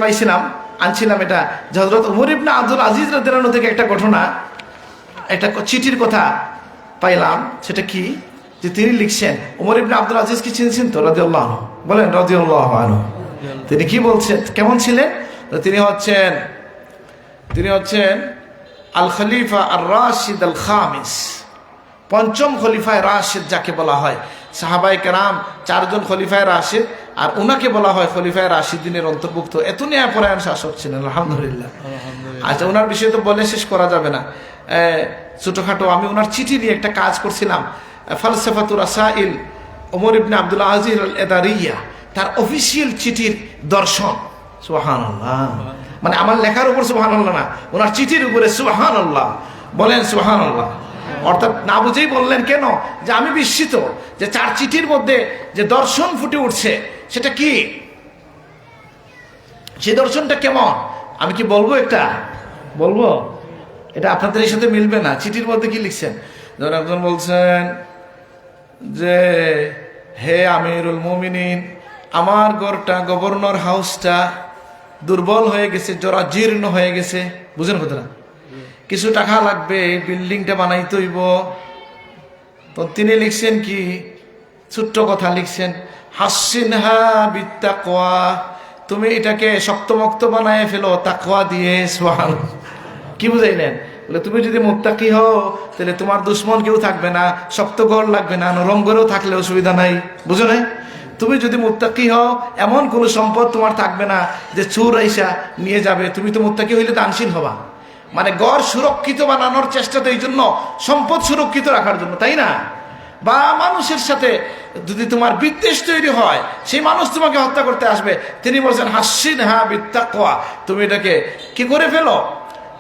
পাইছিলাম, আনছিলাম এটা হযরত ওমর ইবনে আব্দুল আজিজ রাদিয়াল্লাহু আনহু থেকে একটা ঘটনা, একটা চিঠির কথা পাইলাম। সেটা কি যে তিনি লিখছেন, ওমর ইবনে আব্দুল আজিজ কি চিনছেন তো রাদিয়াল্লাহু আনহু? বলেন রাদিয়াল্লাহু আনহু। তিনি কি বলছেন, কেমন ছিলেন? তিনি হচ্ছেন আল খলিফা আর রাশিদ আল খামিস, পঞ্চম খলিফায় রাশিদ যাকে বলা হয়। সাহাবায়ে কেরাম 4 জন খলিফায় রাশিদ, আর উনাকে বলা হয় খলিফায় রাশিদিনের অন্তর্ভুক্ত। এত ন্যায়পরায়ণ শাসক ছিলেন, আলহামদুলিল্লাহ। আচ্ছা, ওনার বিষয়ে তো বলে শেষ করা যাবে না। ছোটখাটো আমি ওনার চিঠি নিয়ে একটা কাজ করছিলাম, ফালসাফাতুর রাসাইল ওমর ইবনে আব্দুল আজিজ আল এদারিয়া, তার অফিসিয়াল চিঠির দর্শন। সুবহানাল্লাহ, মানে আমার লেখার উপর সুবহানাল্লাহ না, ওনার চিঠির উপরে সুবহানাল্লাহ। বলেন সুবহানাল্লাহ। অর্থাৎ না বুঝেই বললেন কেন, যে আমি বিস্মিত যে 4 চিঠির মধ্যে যে দর্শন ফুটে উঠছে সেটা কি, সেই দর্শনটা কেমন আমি কি বলবো? একটা বলবো, এটা আপনাদের এই সাথে মিলবে না। চিঠির মধ্যে কি লিখছেন? যখন একজন বলছেন যে হে আমিরুল মুমিনিন, আমার ঘরটা, গভর্নর হাউসটা দুর্বল হয়ে গেছে, জরাজীর্ণ হয়ে গেছে, বুঝেন কথাটা? কিছু টাকা লাগবে, বিল্ডিংটা বানাইতে হইব। তো তিনি লিখছেন কি, ছোট্ট কথা লিখছেন, হাসিনহা বিত্তাকওয়া, তুমি এটাকে শক্তমক্ত বানায় ফেলো তাকওয়া দিয়ে। সুবহানাল্লাহ, কি বুঝাইলেন? বলে তুমি যদি মুত্তাকি হও তাহলে তোমার দুশ্মন কেউ থাকবে না, শক্ত ঘর লাগবে না, নরম ঘরেও থাকলে অসুবিধা নাই, বুঝো না? তুমি যদি মুত্তাকি হও এমন কোনো সম্পদ তোমার থাকবে না যে চোর আইসা নিয়ে যাবে। তুমি তো মুত্তাকি হইলে দানশীল হবা, মানে ঘর সুরক্ষিত বানানোর চেষ্টা, তো এই জন্য সম্পদ সুরক্ষিত রাখার জন্য, তাই না? বা মানুষের সাথে যদি তোমার বিদ্বেষ তৈরি হয়, সেই মানুষ তোমাকে হত্যা করতে আসবে। তিনি বলছেন হাসিনহা বিত্তাকওয়া, তুমি এটাকে কি করে ফেলো,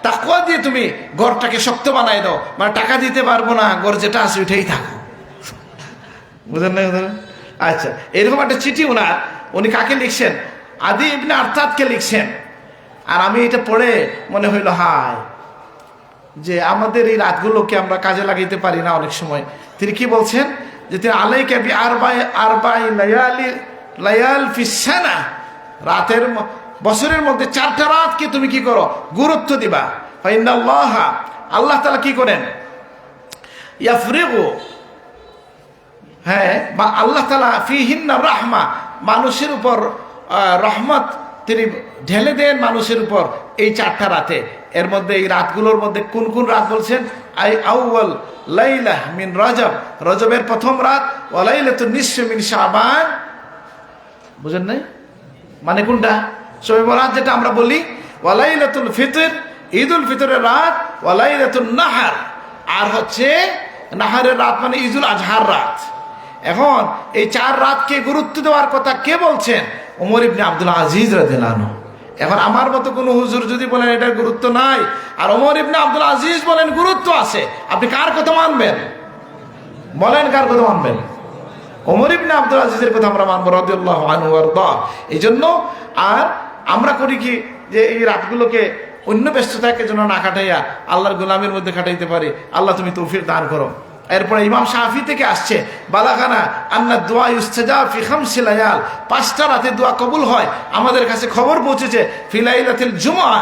তাকওয়া দিয়ে তুমি ঘরটাকে শক্ত বানাই দাও। মানে টাকা দিতে পারবো না, ঘর যেটা আছে ওইটাই থাকো, বুঝলেন না? আচ্ছা, এরকম একটা চিঠি উনি কাকে লিখছেন? আদি ইবনে আরতাদকে লিখছেন। আর আমি এটা পড়ে মনে হইল, হায়, যে আমাদের এই রাতগুলোকে আমরা কাজে লাগাইতে পারি না অনেক সময়। তিনি কি বলছেন, যে তিনি আলাইকা বি আরবাই লায়াল ফিস সানা, রাতের বছরের মধ্যে 4টা রাতকে তুমি কি করো, গুরুত্ব দিবা। ফাইনাল্লাহ, আল্লাহ তাআলা কি করেন, ইয়াফরিগু, হ্যাঁ, বা আল্লাহ তাআলা ফিহিন্না রাহমা, মানুষের উপর রহমত তিনি ঢেলে দেন মানুষের উপর এই 4টা রাতে। এর মধ্যে এই রাতগুলোর মধ্যে কোন কোন রাত বলছেন? আই আউয়াল লাইলা মিন রজব, রজবের প্রথম রাত, ওয়া লাইলাতুন নিসফি মিন শাবান। বুঝেন নাই? মানে কোনটা? শবে বরাত যেটা আমরা বলি, ওয়া লাইলাতুল ফিতর, ঈদুল ফিতরের রাত, ওয়া লাইলাতুন নাহর, আর হচ্ছে নাহারের রাত মানে ঈদুল আজহার রাত। এখন এই 4 রাতকে গুরুত্ব দেওয়ার কথা কে বলছেন? ওমর ইবনে আব্দুল আজিজ রাদিয়াল্লাহু আনহু। এখন আমার মতো কোনো হুজুর যদি বলেন এটার গুরুত্ব নাই, আর ওমর ইবনে আব্দুল আজিজ বলেন গুরুত্ব আছে, আপনি কার কথা মানবেন? বলেন কার কথা মানবেন? ওমর ইবনে আব্দুল আজিজের কথা আমরা মানবো রাদিয়াল্লাহু আনহু ওয়ারদা। এই জন্য আর আমরা করি কি যে এই রাতগুলোকে অন্য ব্যস্ততাকে জন্য না কাটাইয়া আল্লাহর গোলামের মধ্যে কাটাইতে পারি। আল্লাহ তুমি তৌফিক দান করো। এরপরে ইমাম শাফি থেকে আসছে বালাগানা আন্না দুআ ইউস্তাজাব ফি খামসি লায়াল, 5টা রাতে দোয়া কবুল হয়। আমাদের কাছে খবর পৌঁছেছে ফি লাইলাতুল জুমআ,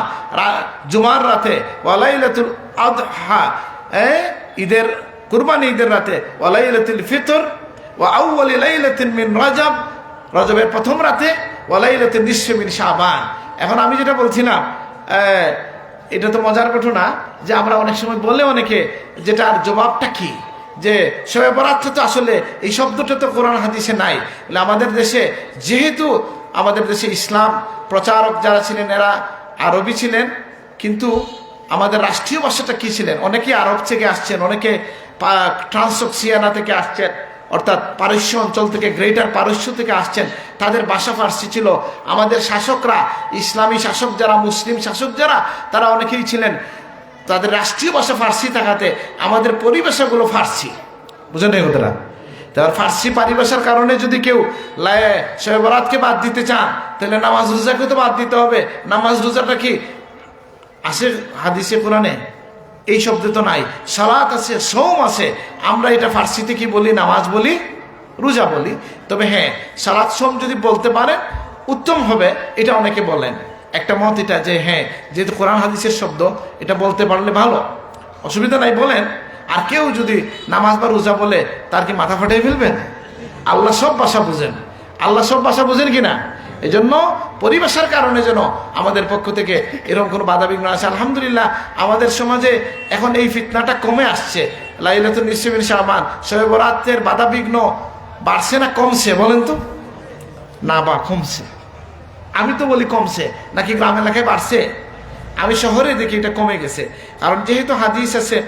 জুমার রাতে, ওয়া লাইলাতুল আদহা, ঈদের কুরবানি ঈদের রাতে, ওয়া লাইলাতুল ফিতর, ওয়া আউয়ালি লাইলাতিন মিন রজব, রজবের প্রথম রাতে, ওয়া লাইলাতুন নিসফি মিন শাবান। এখন আমি যেটা বলছিলাম এটা তো মজার ঘটনা যে আমরা অনেক সময় বলে অনেকে যেটার জবাবটা কি, যে শবে বরাত তো আসলে এই শব্দটা তো কোরআন হাদিসে নাই। আমাদের দেশে যেহেতু আমাদের দেশে ইসলাম প্রচারক যারা ছিলেন এরা আরবি ছিলেন, কিন্তু আমাদের রাষ্ট্রীয় ভাষাটা কি ছিলেন? অনেকে আরব থেকে আসছেন, অনেকে ট্রান্সঅক্সিয়ানা থেকে আসছেন, অর্থাৎ পারস্য অঞ্চল থেকে, গ্রেটার পারস্য থেকে আসছেন। তাদের ভাষা ফার্সি ছিল। আমাদের শাসকরা, ইসলামী শাসক যারা, মুসলিম শাসক যারা, তারা অনেকেই ছিলেন তাদের রাষ্ট্রীয় ভাষা ফার্সি থাকাতে আমাদের পরিভাষাগুলো ফার্সি। বুঝেন এই কথাটা? তার ফার্সি পরিভাষার কারণে যদি কেউ শবে বরাতকে বাদ দিতে চান, তাহলে নামাজ রোজাকে তো বাদ দিতে হবে। নামাজ রোজাটা কি আছে হাদিসে কোরআনে? এই শব্দ তো নাই। সালাত আছে, সওম আছে। আমরা এটা ফার্সিতে কি বলি? নামাজ বলি, রোজা বলি। তবে হ্যাঁ, সালাত সওম যদি বলতে পারেন উত্তম হবে, এটা অনেকে বলেন। একটা মত এটা যে হ্যাঁ, যেহেতু কোরআন হাদিসের শব্দ, এটা বলতে পারলে ভালো, অসুবিধা নাই বলেন। আর কেউ যদি নামাজ বা রোজা বলে, তার কি মাথা ফাটিয়ে ফেলবেন? আল্লাহ সব ভাষা বুঝেন। আল্লাহ সব ভাষা বুঝেন কিনা? এই জন্য পরিভাষার কারণে যেন আমাদের পক্ষ থেকে এরকম কোনো বাধাবিঘ্ন আসে। আলহামদুলিল্লাহ আমাদের সমাজে এখন এই ফিতনাটা কমে আসছে। লাইলাতুন নিসফি মিন শাবান, শবে বরাতের বাধাবিঘ্ন বাড়ছে না কমছে? বলেন তো। না বা কমছে? আমি তো বলি কমছে। নাকি গ্রাম এলাকায় বাড়ছে? আমি শহরে দেখি এটা কমে গেছে। কারণ যেহেতু হাদিস আছে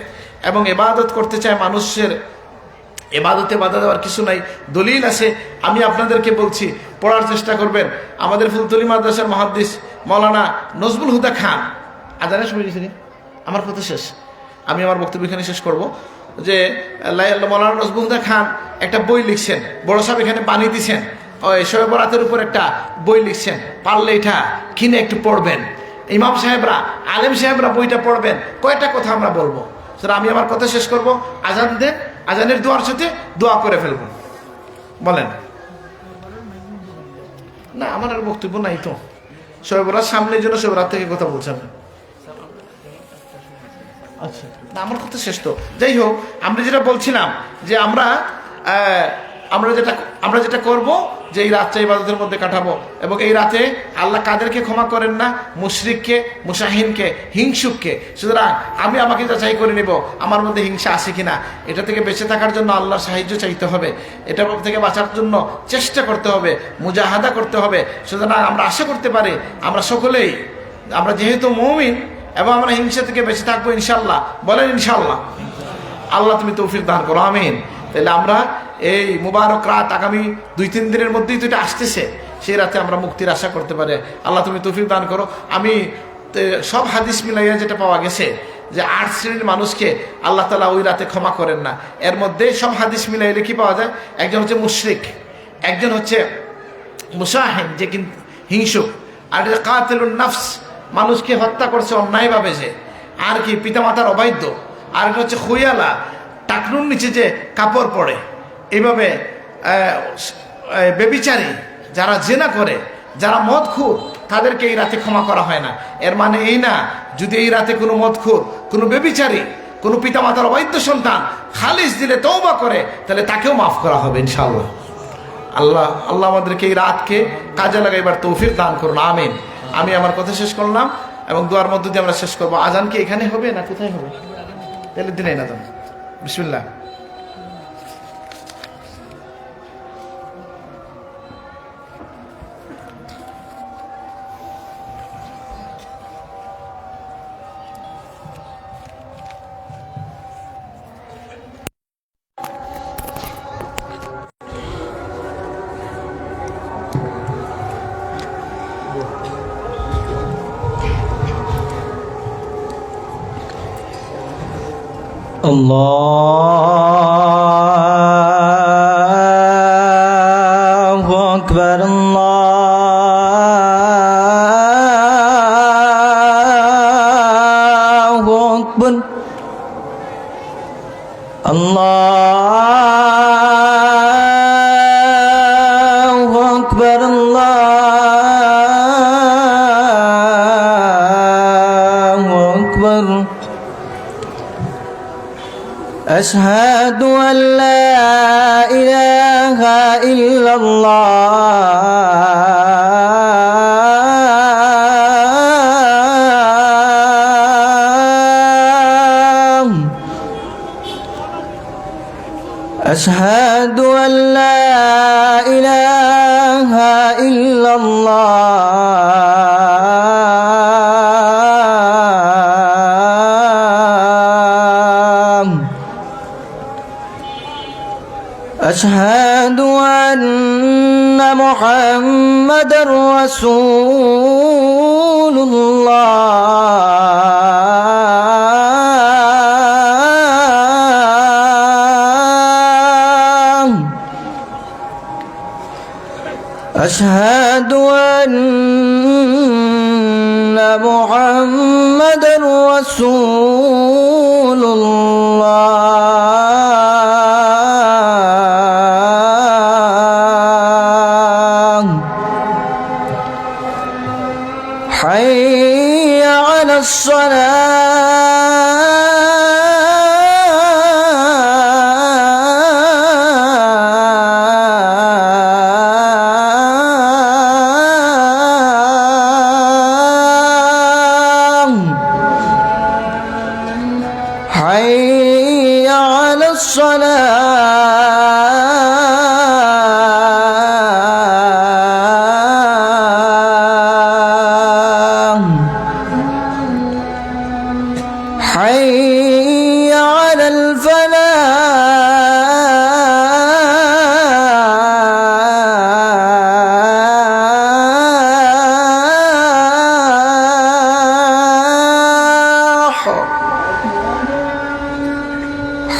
এবং ইবাদত করতে চায় মানুষের, এবাদতে বাধা দেওয়ার কিছু নাই, দলিল আছে। আমি আপনাদেরকে বলছি, পড়ার চেষ্টা করবেন। আমাদের ফুলতলি মাদ্রাসার মুহাদ্দিস মাওলানা নজবুল হুদা খান, আজানের সময় গেছেন, আমার কথা শেষ, আমি আমার বক্তব্য এখানে শেষ করব। যে মাওলানা নজবুল হুদা খান একটা বই লিখছেন, বড় সাহেব এখানে বানিয়ে দিচ্ছেন, ওই শবে বরাতের উপর একটা বই লিখছেন। পারলে এটা কিনে একটু পড়বেন। ইমাম সাহেবরা, আলেম সাহেবরা বইটা পড়বেন। কয়টা কথা আমরা বলবো, সেটা আমি আমার কথা শেষ করব। আজান দেন, আজানের দোয়ার সাথে দোয়া করে ফেলব। বলেন না, আমার আর বক্তব্য নাই তো। শবে বরাত সামনের জন্য শবে বরাত থেকে কথা বলছেন। আচ্ছা, না আমার কথা শেষ তো। যাই হোক, আমরা যেটা বলছিলাম যে আমরা যেটা করব যে এই রাতটা ইবাদতের মধ্যে কাটাবো। এবং এই রাতে আল্লাহ কাদেরকে ক্ষমা করেন না? মুশরিককে, মুশাহিনকে, হিংসুককে। সুতরাং আমি আমাকে যাচাই করে নিব আমার মধ্যে হিংসা আছে কিনা। এটা থেকে বেঁচে থাকার জন্য আল্লাহর সাহায্য চাইতে হবে। এটা থেকে বাঁচার জন্য চেষ্টা করতে হবে, মুজাহাদা করতে হবে। সুতরাং আমরা আশা করতে পারি আমরা সকলেই, আমরা যেহেতু মুমিন এবং আমরা হিংসা থেকে বেঁচে থাকবো ইনশাল্লাহ। বলেন ইনশাল্লাহ। আল্লাহ তুমি তৌফিক দান করো, আমিন। তাহলে আমরা এই মুবারক রাত আগামী 2-3 দিনের মধ্যেই তো এটা আসতেছে, সেই রাতে আমরা মুক্তির আশা করতে পারি। আল্লাহ তুমি তৌফিক দান করো। আমি সব হাদিস মিলাইয়া যেটা পাওয়া গেছে যে 8 শ্রেণীর মানুষকে আল্লাহ তাআলা ওই রাতে ক্ষমা করেন না। এর মধ্যে সব হাদিস মিলাইলে কি পাওয়া যায়? একজন হচ্ছে মুশরিক, একজন হচ্ছে মুশাহিন যে হিংসুক, আর কাতিলুন নাফস মানুষকে হত্যা করছে অন্যায়ভাবে যে, আর কি পিতামাতার অবাধ্য, আর এটা হচ্ছে খুয়ালা টাকনুর নিচে যে কাপড় পরে, এইভাবে বেবিচারী যারা জেনা করে, যারা মদখোর, তাদেরকে এই রাতে ক্ষমা করা হয় না। এর মানে এই না যদি এই রাতে কোনো মদখোর, কোনো বেবিচারী, কোনো পিতামাতার অবাধ্য সন্তান খালিস দিলে তওবা করে, তাহলে তাকেও মাফ করা হবে ইনশাআল্লাহ। আল্লাহ আমাদেরকে এই রাতকে কাজে লাগাইবার তৌফিক দান করুন, আমিন। আমি আমার কথা শেষ করলাম এবং দোয়ার মধ্য দিয়ে আমরা শেষ করবো। আজান কি এখানে হবে না কোথায় হবে? তাহলে দিনাই না তো। বিসমিল্লাহ। الله أكبر الله أكبر الله أكبر الله أكبر أشهد أن لا إله إلا الله أشهد أن لا إله إلا الله أشهد أن محمدا رسول الله أشهد أن محمدا رسول الله حي على الصلاة حي على الصلاة حي على الفلاح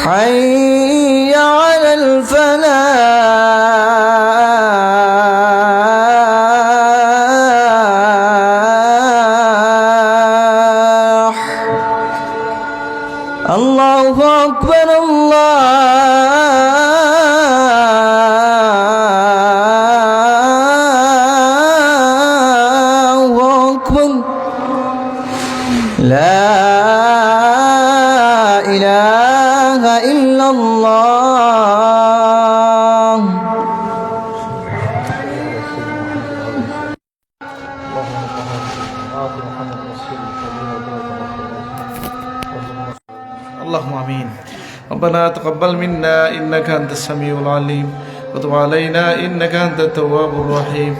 حي على الفلاح الله أكبر الله أكبر لا إله إلا الله اللهم آمين. ربنا تقبل منا إنك أنت السميع العليم وتب علينا إنك أنت التواب الرحيم.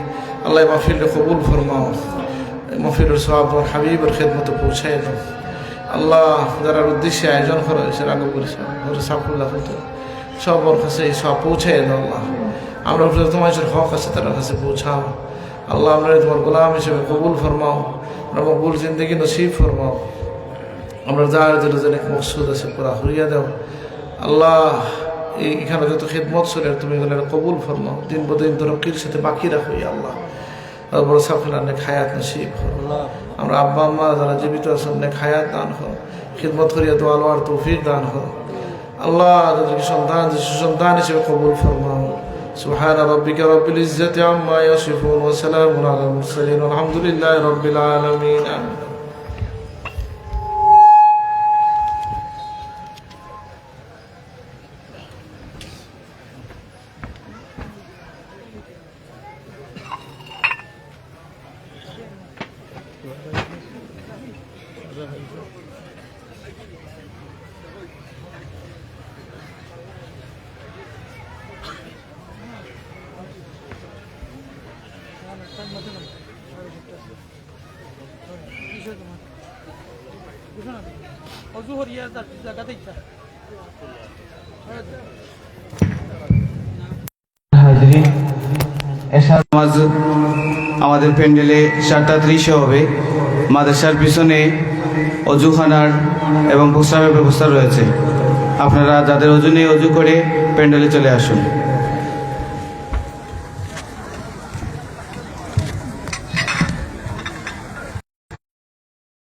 আল্লাহ মাহফিলের কবুল ফরমাও, মাহফিলের সওয়াব তোমার হাবিবের খেদমতে পৌঁছায় দাও। আল্লাহ যারার উদ্দেশ্যে আয়োজন করা হয়েছে রাগব করেছে সাফুল্লাহ সব ওর কাছে সব পৌঁছায় দাও। আল্লাহ আমরা তোমার হক আছে তার কাছে পৌঁছাও। আল্লাহ আমরা তোমার গোলাম হিসেবে কবুল ফরমাও, আমরা মকবুল জিন্দগি নসিব ফরমাও। আমরা যার জন্য মকসুদ আছে পুরা হরিয়া দাও। আল্লাহ এখানে যত খেদমত চলে তুমি এগুলো কবুল ফরমাও, দিন বদিন তরক্কির সাথে বাকি রাখো আল্লাহ। বড় সাফিল অনেক হায়াত নসিব করো। আমরা আব্বা আম্মা যারা জীবিত আছেন অনেক হায়াত দান করো, খিদমত করিয়া দোয়াল আর তৌফিক দান করো। আল্লাহ তাদেরকে সন্তান সুসন্তান হিসেবে কবুল ফরমাও। সুবহান রাব্বিকা রব্বিল ইজ্জাতি আম্মা ইয়াসিফুন ওয়া সালামুন আলাল মুরসালিন আলহামদুলিল্লাহি রাব্বিল আলামিন। আমিন। নামাজ আমাদের প্যান্ডেলে 7:30 হবে। মাদ্রাসার পিছনে অজুখানার এবং প্রস্রাবের ব্যবস্থা রয়েছে। আপনারা যাদের অজু নেই অজু করে প্যান্ডেলে চলে আসুন।